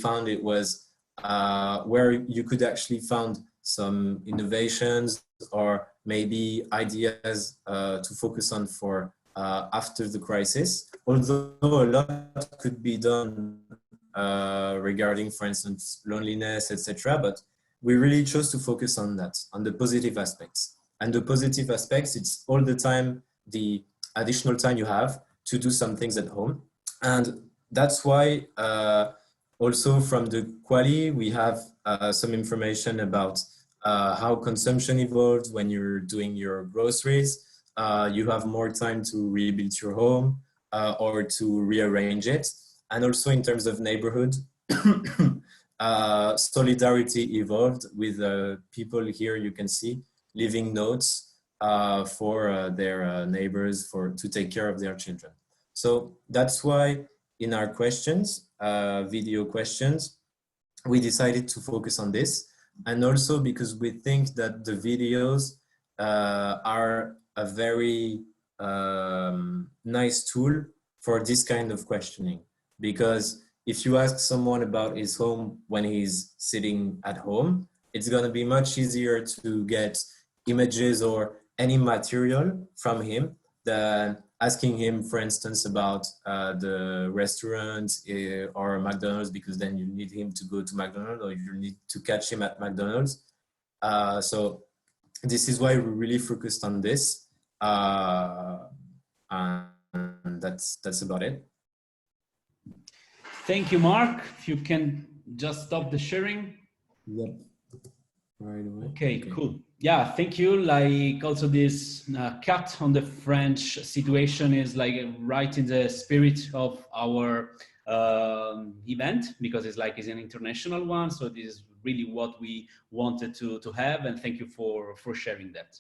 found it was where you could actually find some innovations or maybe ideas to focus on for after the crisis, although a lot could be done regarding, for instance, loneliness, etc. But we really chose to focus on that, on the positive aspects. And the positive aspects, it's all the time, the additional time you have to do some things at home. And that's why also from the QALY, we have some information about how consumption evolved when you're doing your groceries. You have more time to rebuild your home or to rearrange it. And also in terms of neighborhood, solidarity evolved with people here, you can see, leaving notes for their neighbors to take care of their children. So that's why in our questions, video questions, we decided to focus on this. And also because we think that the videos are a very nice tool for this kind of questioning. Because if you ask someone about his home when he's sitting at home, it's going to be much easier to get images or any material from him than asking him, for instance, about the restaurant or McDonald's, because then you need him to go to McDonald's or you need to catch him at McDonald's. So this is why we really focused on this. And that's about it. Thank you, Mark. If you can just stop the sharing. Yep. Right away. Okay, cool. Yeah, thank you. Like also this cut on the French situation is like right in the spirit of our event, because it's an international one. So this is really what we wanted to have, and thank you for sharing that.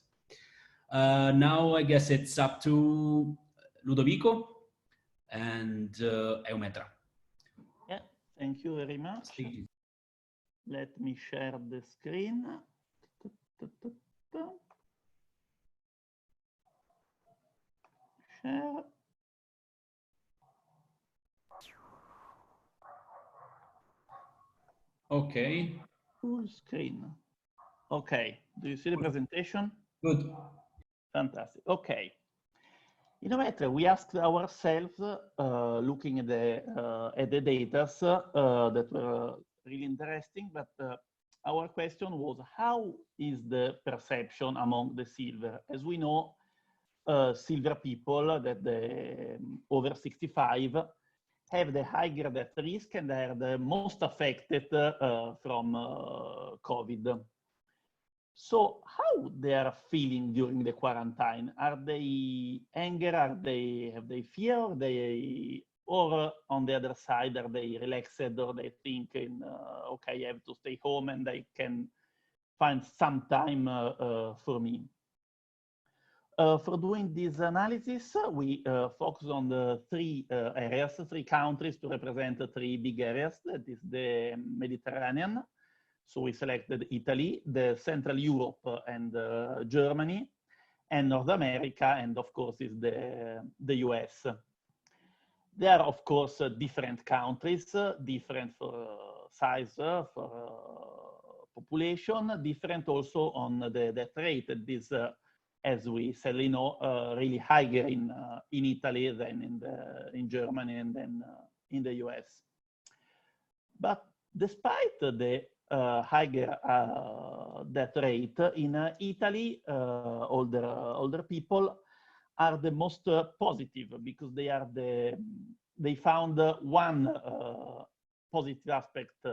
Now I guess it's up to Ludovico and Eumetra. Yeah, thank you very much. Let me share the screen. share. Okay. Full screen. Okay. Do you see the presentation? Good. Fantastic. Okay. In Eumetra, we asked ourselves, looking at the data that were really interesting, but our question was, how is the perception among the silver? As we know, silver people that over 65 have the higher death risk and are the most affected from COVID. So how they are feeling during the quarantine? Are they angry? Have they fear? Or on the other side, are they relaxed, or they think, okay, I have to stay home and I can find some time for me? For doing this analysis, we focus on the three areas, three countries to represent the three big areas. That is the Mediterranean. So we selected Italy, the Central Europe and Germany, and North America, and of course is the US. They are of course different countries, different for size, for population, different also on the death rate. This, as we sadly know, really higher in Italy than in Germany and then in the US. But despite the higher death rate in Italy, older people are the most positive, because they found one positive aspect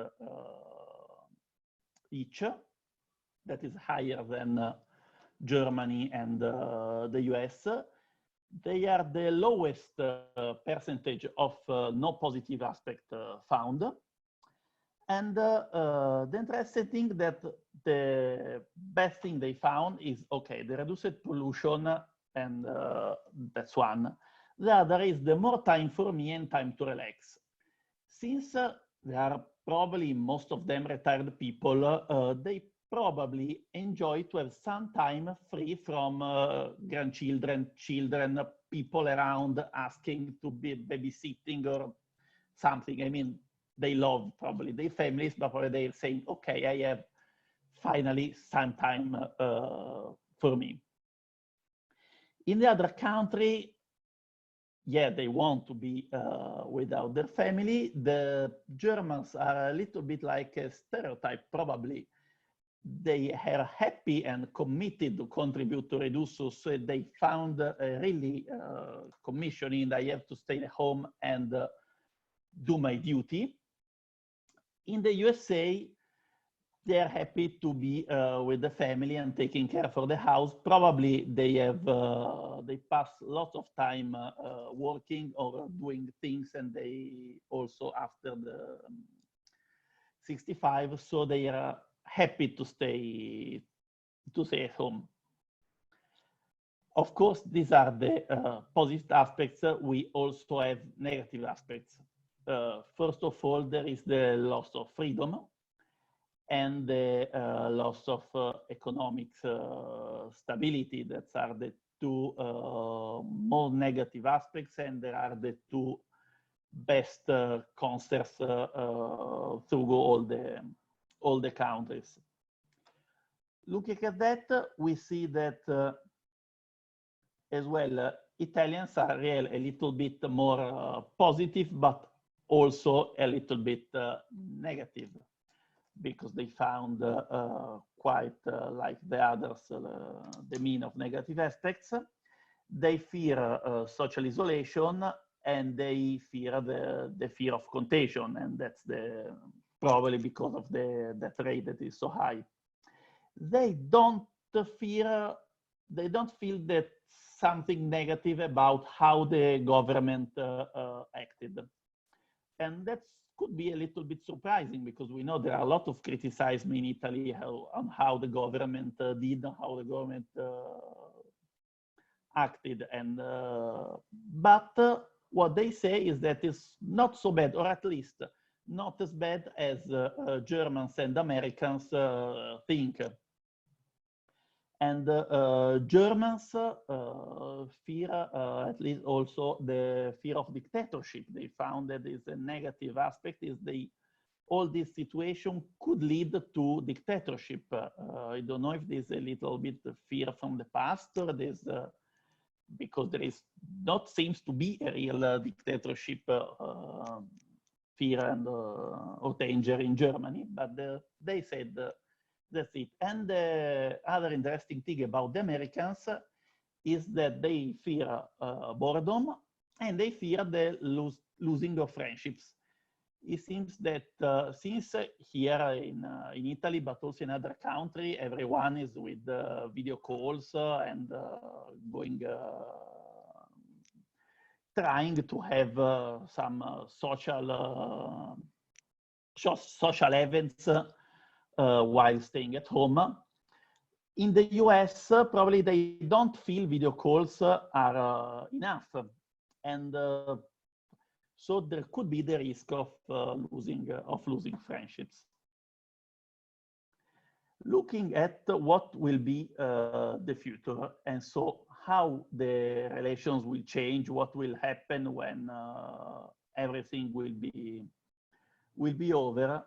each that is higher than Germany and the US. They are the lowest percentage of no positive aspect found. And the interesting thing that the best thing they found is, okay, the reduced pollution, and that's one. The other is the more time for me and time to relax. Since they are probably, most of them, retired people, they probably enjoy to have some time free from grandchildren, children, people around asking to be babysitting or something. I mean, they love probably their families, but probably they're saying, okay, I have finally some time for me. In the other country, yeah, they want to be without their family. The Germans are a little bit like a stereotype, probably. They are happy and committed to contribute to reduce, so they found really commissioning. I have to stay at home and do my duty. In the USA, they are happy to be with the family and taking care for the house. Probably they have they pass lots of time working or doing things, and they also after the 65, so they are happy to stay at home. Of course, these are the positive aspects. We also have negative aspects. First of all, there is the loss of freedom and the loss of economic stability. That are the two more negative aspects, and there are the two best concerns through all the countries. Looking at that, we see that as well, Italians are a little bit more positive, but also a little bit negative, because they found quite like the others, the mean of negative aspects. They fear social isolation, and they fear the fear of contagion, and that's probably because of the death rate that is so high. They don't feel that something negative about how the government acted. And that could be a little bit surprising, because we know there are a lot of criticism in Italy on how the government did, how the government acted. And but what they say is that it's not so bad, or at least not as bad as Germans and Americans think. And Germans fear, at least also the fear of dictatorship. They found that is a negative aspect is all this situation could lead to dictatorship. I don't know if there's a little bit of fear from the past or there's because there is not seems to be a real dictatorship fear and or danger in Germany, but they said that's it. And the other interesting thing about the Americans is that they fear boredom and they fear the losing of friendships. It seems that since here in Italy, but also in other countries, everyone is with video calls and going, trying to have some social events while staying at home. In the US, probably they don't feel video calls are enough. And so there could be the risk of losing friendships. Looking at what will be the future, and so how the relations will change, what will happen when everything will be over.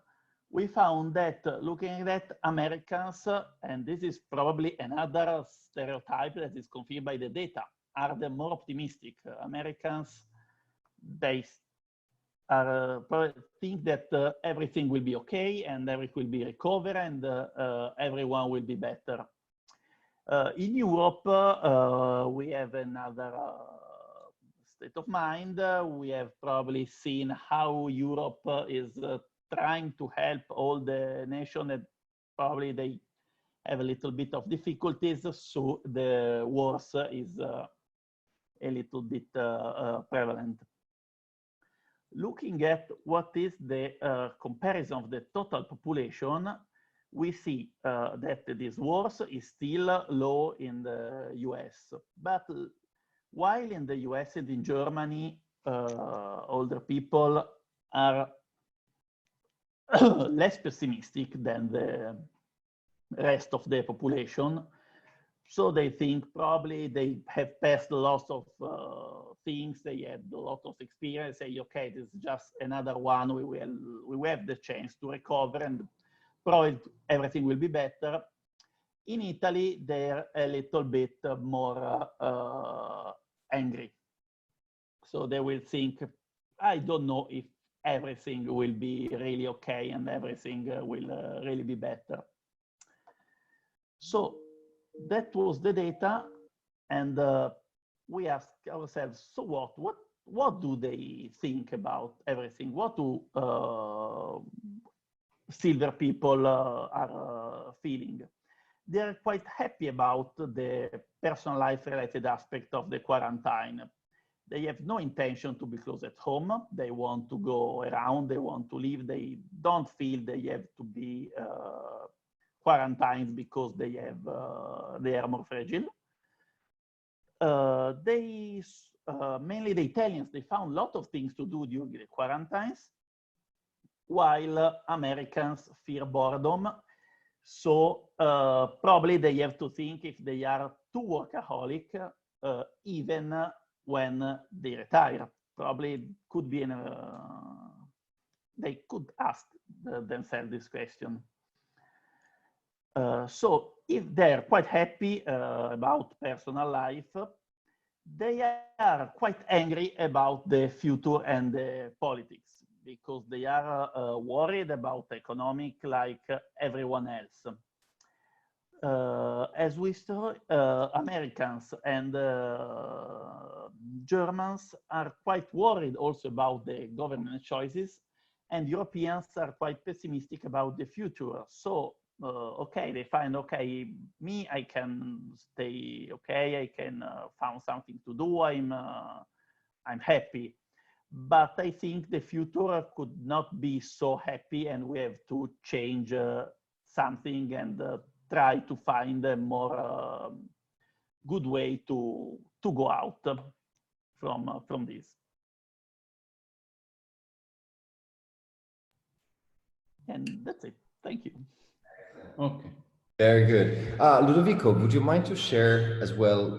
We found that looking at Americans, and this is probably another stereotype that is confirmed by the data, are the more optimistic. Americans, they think that everything will be okay and everything will be recovered and everyone will be better. In Europe, we have another state of mind. We have probably seen how Europe is trying to help all the nations that probably they have a little bit of difficulties, so the wars is a little bit prevalent. Looking at what is the comparison of the total population, we see that this wars is still low in the US. But while in the US and in Germany, older people are less pessimistic than the rest of the population. So they think probably they have passed a lot of things, they had a lot of experience, say, okay, this is just another one, we will have the chance to recover and probably everything will be better. In Italy, they're a little bit more angry. So they will think, I don't know if everything will be really okay and everything will really be better. So that was the data, and we asked ourselves, so what do they think about everything? What do silver people are feeling? They're quite happy about the personal life related aspect of the quarantine. They have no intention to be close at home. They want to go around, they want to live. They don't feel they have to be quarantined because they are more fragile. Mainly the Italians, they found a lot of things to do during the quarantines, while Americans fear boredom. So probably they have to think if they are too workaholic, even when they retire. Probably could be they could ask themselves this question. So if they're quite happy about personal life, they are quite angry about the future and the politics, because they are worried about economic like everyone else. As we saw, Americans and Germans are quite worried also about the government choices, and Europeans are quite pessimistic about the future. So, okay, they find, okay, me, I can stay okay, I can find something to do, I'm happy. But I think the future could not be so happy, and we have to change something and try to find a more good way to go out from this. And that's it. Thank you. Okay. Very good. Ludovico, would you mind to share as well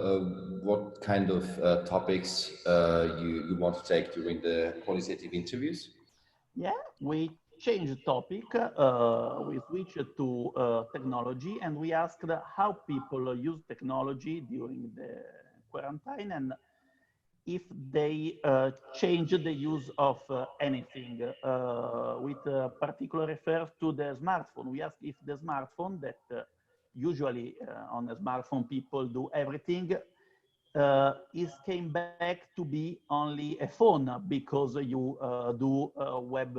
what kind of topics you want to take during the qualitative interviews? Yeah, we changed topic. We switched to technology, and we asked how people use technology during the quarantine and if they change the use of anything, with particular refers to the smartphone. We asked if the smartphone that usually on a smartphone people do everything is came back to be only a phone because you do web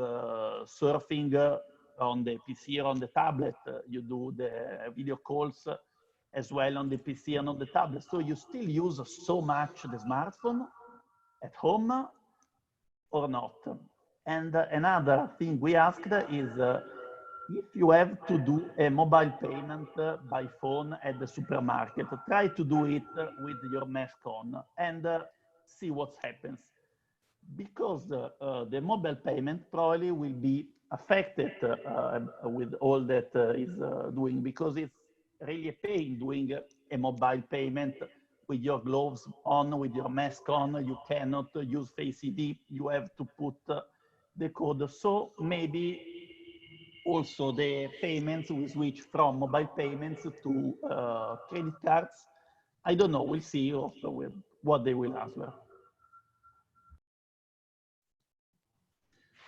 surfing on the PC or on the tablet. You do the video calls as well on the PC and on the tablet. So you still use so much the smartphone at home or not? And another thing we asked is if you have to do a mobile payment by phone at the supermarket, try to do it with your mask on and see what happens. Because the mobile payment probably will be affected with all that is doing, because it's really a pain doing a mobile payment with your gloves on, with your mask on. You cannot use Face ID. You have to put the code. So maybe also the payments will switch from mobile payments to credit cards. I don't know. We'll see also with what they will answer.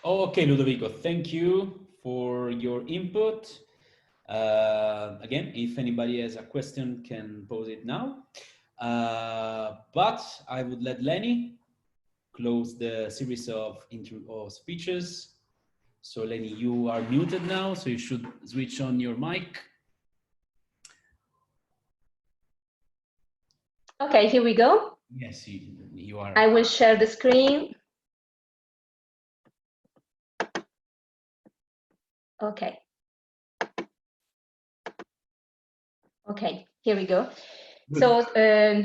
Okay, Ludovico, thank you for your input. Again, if anybody has a question, can pose it now. But I would let Lenny close the series of speeches. So Lenny, you are muted now, so you should switch on your mic. Okay, here we go. Yes, you are. I will share the screen. Okay. Okay, here we go. Good. So,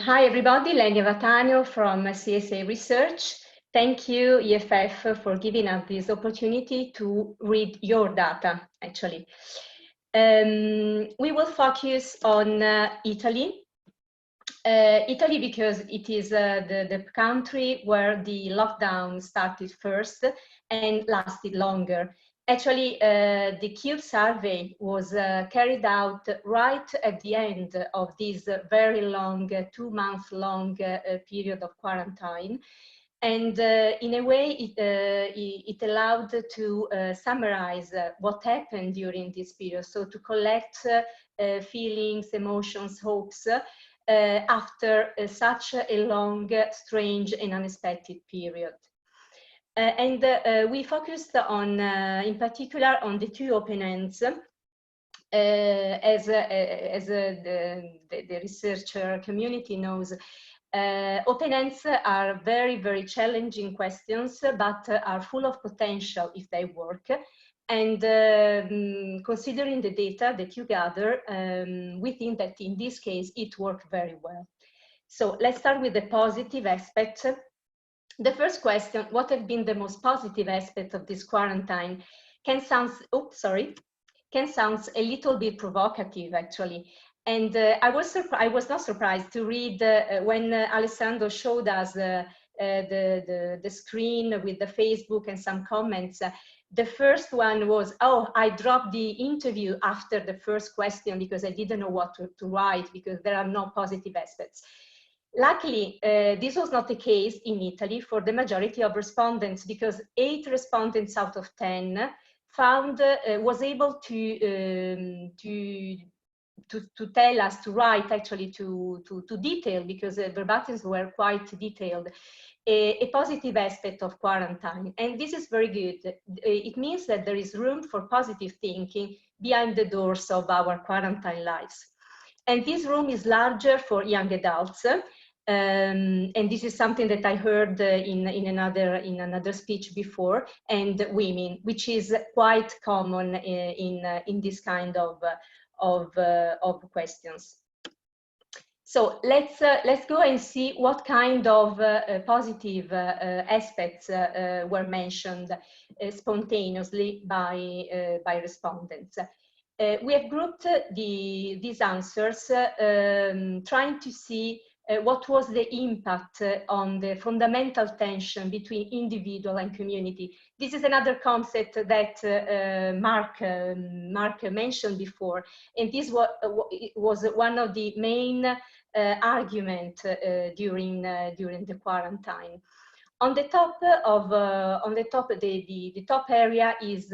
hi everybody, Lenny Vatano from CFI Research. Thank you, EFF, for giving us this opportunity to read your data, actually. We will focus on Italy. Italy because it is the country where the lockdown started first and lasted longer. Actually, the CUBE survey was carried out right at the end of this very long, 2-month-long period of quarantine. And in a way, it allowed to summarize what happened during this period. So to collect feelings, emotions, hopes, after such a long, strange and unexpected period. We focused on, in particular, on the two open-ends, as the researcher community knows. Open-ends are very, very challenging questions, but are full of potential if they work. And considering the data that you gather, we think that in this case, it worked very well. So let's start with the positive aspects. The first question, what have been the most positive aspects of this quarantine? Can sound a little bit provocative, actually. And I was not surprised to read when Alessandro showed us the screen with the Facebook and some comments. The first one was, oh, I dropped the interview after the first question because I didn't know what to write because there are no positive aspects. Luckily, this was not the case in Italy for the majority of respondents, because 8 respondents out of 10 found was able to tell us, to write actually to detail, because the verbatims were quite detailed, a positive aspect of quarantine. And this is very good. It means that there is room for positive thinking behind the doors of our quarantine lives. And this room is larger for young adults. And this is something that I heard in another speech before, and women, which is quite common in this kind of questions. So let's go and see what kind of positive aspects were mentioned spontaneously by respondents. We have grouped these answers trying to see what was the impact on the fundamental tension between individual and community. This is another concept that Mark mentioned before, and this was one of the main arguments during the quarantine. On the top of the top area is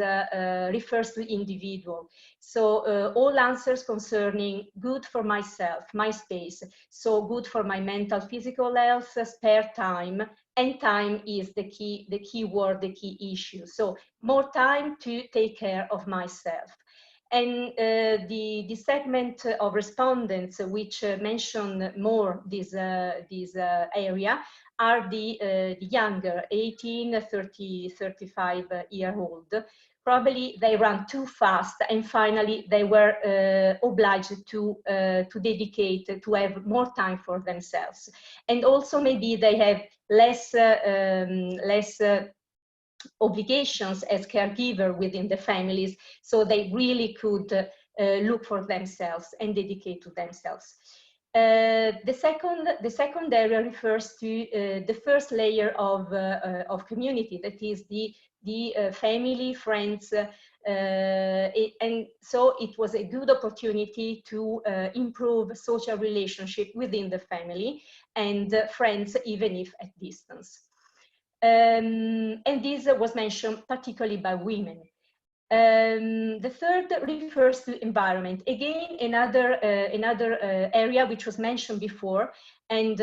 refers to individual. So all answers concerning good for myself, my space. So good for my mental, physical health, spare time, and time is the key word, the key issue. So more time to take care of myself. And the segment of respondents which mention more this area are the younger, 18, 30, 35-year-old. Probably they ran too fast, and finally they were obliged to dedicate, to have more time for themselves. And also maybe they have less obligations as caregiver within the families, so they really could look for themselves and dedicate to themselves. The second area refers to the first layer of community, that is the family, friends, and so it was a good opportunity to improve social relationship within the family and friends, even if at distance. And this was mentioned particularly by women. The third refers to environment. Again, another area which was mentioned before, and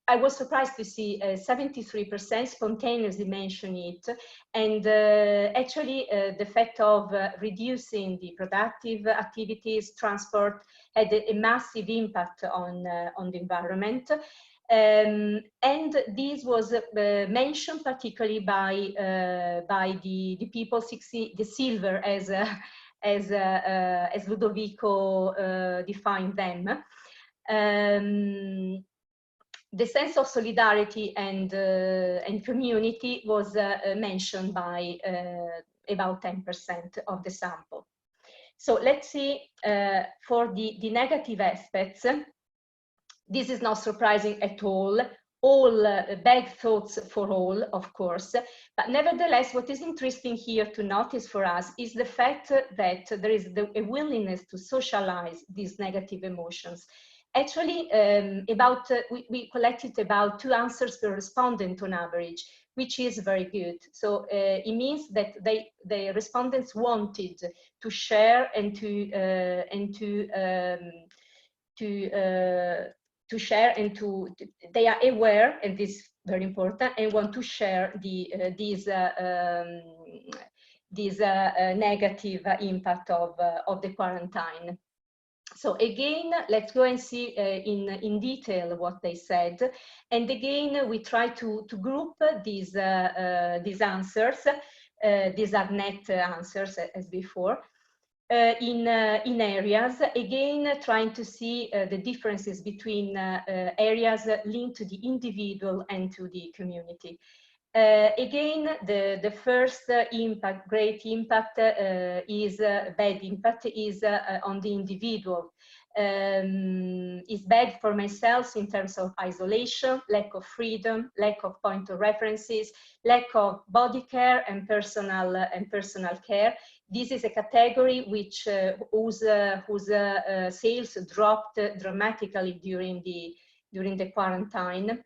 I was surprised to see 73% spontaneously mention it, and actually the fact of reducing the productive activities, transport, had a massive impact on the environment. And this was mentioned particularly by the people 60, the silver, as Ludovico defined them. The sense of solidarity and community was mentioned by about 10% of the sample. So let's see for the negative aspects. This is not surprising at all. All bad thoughts for all, of course. But nevertheless, what is interesting here to notice for us is the fact that there is a willingness to socialize these negative emotions. Actually, we collected about 2 answers per respondent on average, which is very good. So it means that the respondents wanted to share and to share and they are aware, and this is very important, and want to share these negative impact of the quarantine. So again, let's go and see in detail what they said. And again, we try to group these answers. These are net answers as before. In areas, again, trying to see the differences between areas linked to the individual and to the community. Again, the first impact, great impact, is bad impact, is on the individual. Is bad for myself in terms of isolation, lack of freedom, lack of point of references, lack of body care and personal care. This is a category which whose sales dropped dramatically during the quarantine.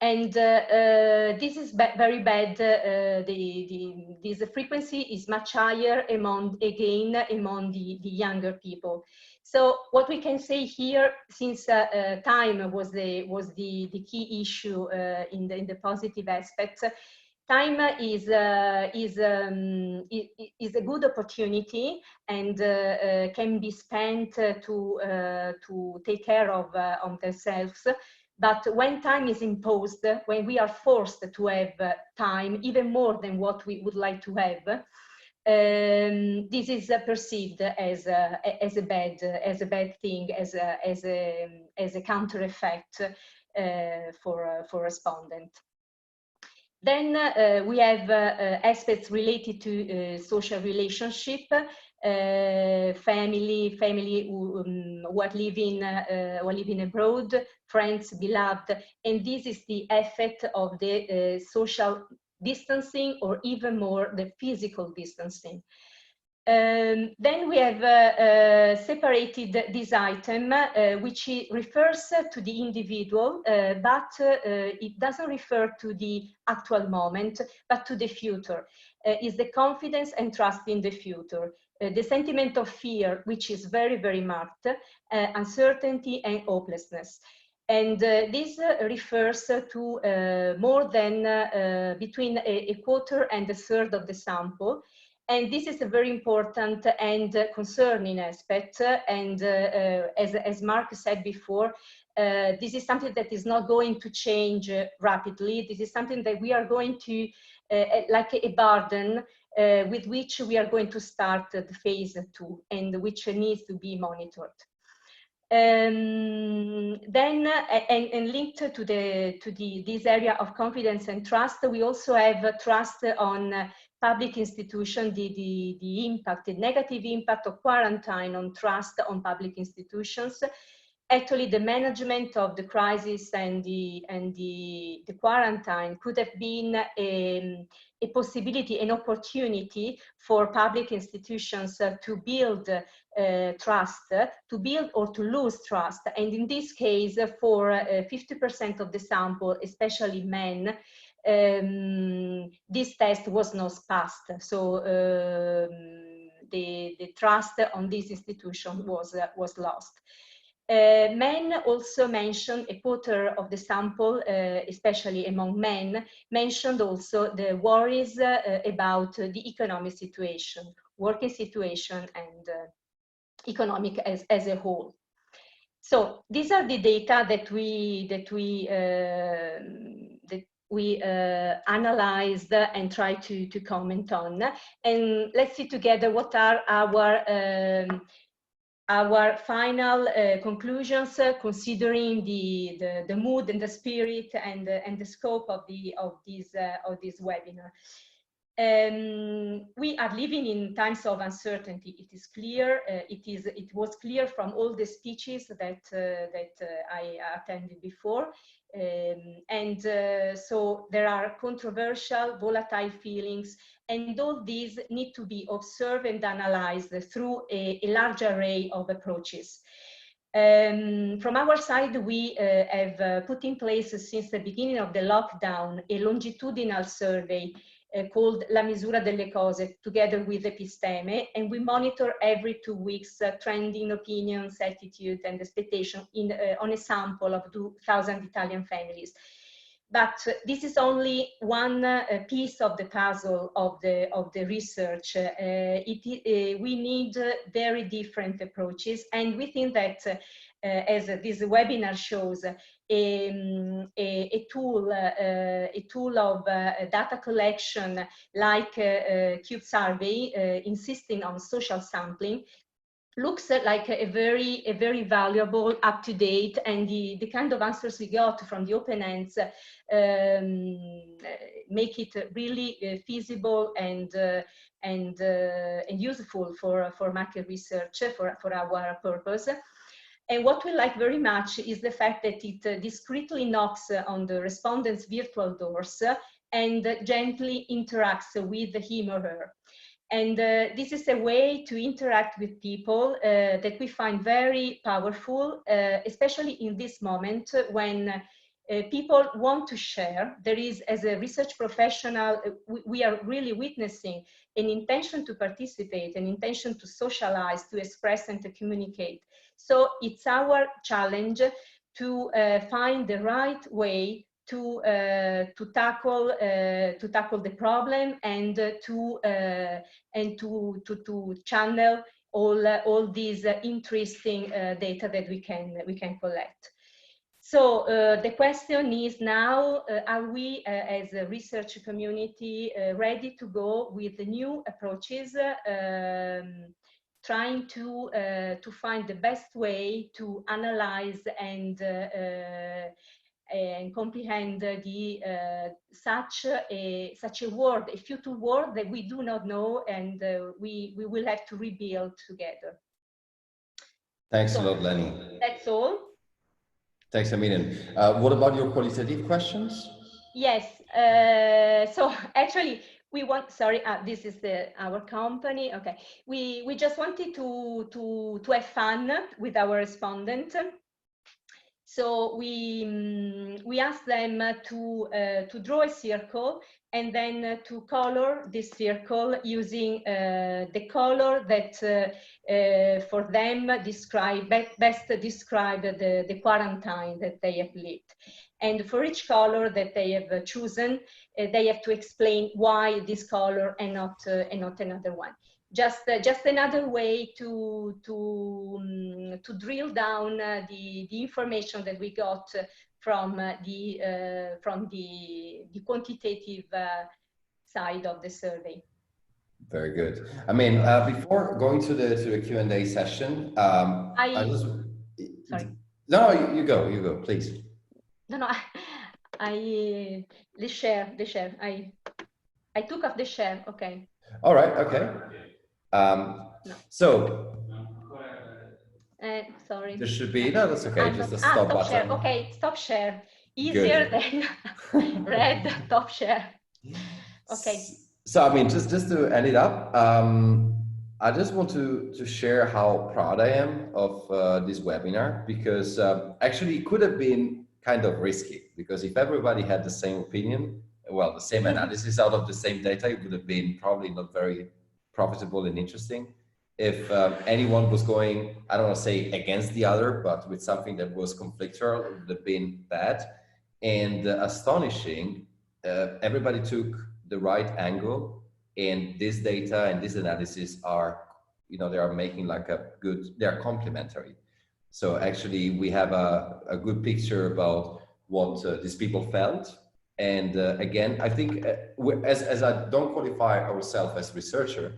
And this is very bad. This frequency is much higher among the younger people. So what we can say here, since time was the key issue in the positive aspects, time is a good opportunity and can be spent to take care of themselves. But when time is imposed, when we are forced to have time, even more than what we would like to have, this is perceived as a bad thing, as a counter effect for respondent. Then we have aspects related to social relationship, family who are living abroad, friends, beloved, and this is the effect of the social distancing, or even more the physical distancing. Then we have separated this item, which refers to the individual, but it doesn't refer to the actual moment, but to the future. Is the confidence and trust in the future. The sentiment of fear, which is very, very marked, uncertainty and hopelessness. And this refers to more than between a quarter and a third of the sample. And this is a very important and concerning aspect. And as Mark said before, this is something that is not going to change rapidly. This is something that we are going to, like a burden, with which we are going to start the phase 2, and which needs to be monitored. Then, and linked to this area of confidence and trust, we also have trust on public institution, the impact, the negative impact of quarantine on trust on public institutions. Actually, the management of the crisis and the quarantine could have been a possibility, an opportunity for public institutions to build trust, to build or to lose trust. And in this case, for 50% of the sample, especially men, this test was not passed. So the trust on this institution was lost. Men also mentioned, a quarter of the sample, especially among men, mentioned also the worries about the economic situation, working situation, and economic as a whole. So these are the data that we analyzed and tried to comment on. And let's see together what are our final conclusions, considering the mood and the spirit and the scope of this webinar. We are living in times of uncertainty. It is clear. It was clear from all the speeches that I attended before. So there are controversial, volatile feelings, and all these need to be observed and analyzed through a large array of approaches. From our side, we have put in place, since the beginning of the lockdown, a longitudinal survey called La Misura delle Cose, together with Episteme, and we monitor every 2 weeks trending opinions, attitude, and expectation on a sample of 2,000 Italian families. But this is only one piece of the puzzle of the research. We need very different approaches, and we think that, as this webinar shows, a tool of data collection like Cube Survey, insisting on social sampling, looks like a very valuable, up-to-date, and the kind of answers we got from the open ends make it really feasible and useful for market research for our purpose. And what we like very much is the fact that it discreetly knocks on the respondents' virtual doors and gently interacts with him or her. And this is a way to interact with people that we find very powerful, especially in this moment when people want to share. There is, as a research professional, we are really witnessing an intention to participate, an intention to socialize, to express, and to communicate. So it's our challenge to find the right way to tackle the problem and to channel all these interesting data that we can collect. So the question is now, are we as a research community ready to go with the new approaches, trying to find the best way to analyze and comprehend such a word, a future world that we do not know, and we will have to rebuild together. Thanks a lot, Lenny. That's all. Thanks a million. What about your qualitative questions? Yes. So actually, we want. Sorry, this is our company. Okay. We just wanted to have fun with our respondent. So we asked them to draw a circle and then to color this circle using the color that for them best describe the quarantine that they have lived. And for each color that they have chosen, they have to explain why this color and not another one. Just another way to drill down the information that we got from the quantitative side of the survey. Very good. I mean, before going to the Q&A session, I just sorry. No, you go, please. No, the share. I took off the share. Okay. All right. Okay. No. So sorry. There should be, no, that's okay, just a stop button. Share. Okay, stop share. Easier than red, stop share. Okay. So, I mean, just to end it up, I just want to share how proud I am of this webinar, because actually it could have been kind of risky, because if everybody had the same opinion, well, the same analysis out of the same data, it would have been probably not very profitable and interesting. If anyone was going, I don't want to say against the other, but with something that was conflictual, it would have been bad. And astonishing, everybody took the right angle, and this data and this analysis are, they are making like they are complementary. So actually we have a good picture about what these people felt. And again, I think as I don't qualify ourselves as researcher,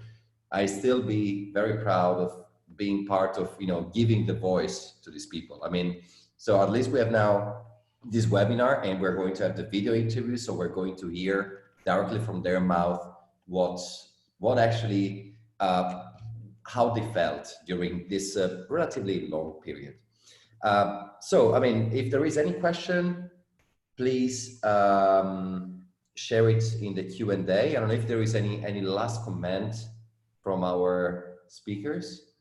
I still be very proud of being part of, giving the voice to these people. I mean, so at least we have now this webinar, and we're going to have the video interview. So we're going to hear directly from their mouth what actually, how they felt during this relatively long period. So, I mean, if there is any question, please share it in the Q&A. I don't know if there is any last comment from our speakers,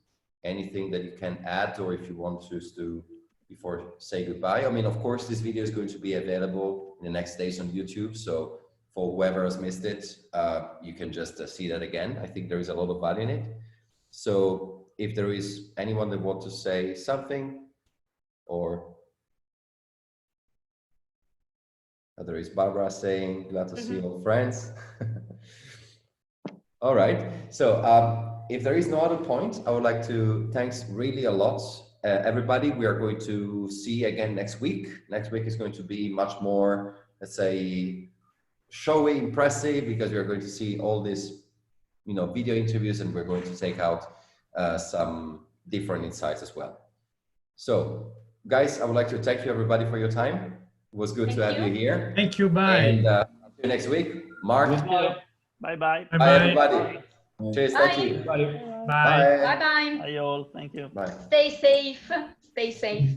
anything that you can add, or if you want to before say goodbye. I mean, of course, this video is going to be available in the next days on YouTube. So for whoever has missed it, you can just see that again. I think there is a lot of value in it. So if there is anyone that wants to say something, or there is Barbara saying, glad to see all friends. All right. So if there is no other point, I would like to thanks really a lot, everybody. We are going to see again next week. Next week is going to be much more, let's say, showy, impressive, because we are going to see all these, video interviews, and we're going to take out some different insights as well. So, guys, I would like to thank you, everybody, for your time. It was good to have you here. Thank you. Bye. And see you next week. Mark. Bye-bye. Bye, everybody. Cheers. Thank you. Bye. Bye-bye. Bye, all. Thank you. Bye. Stay safe. Stay safe.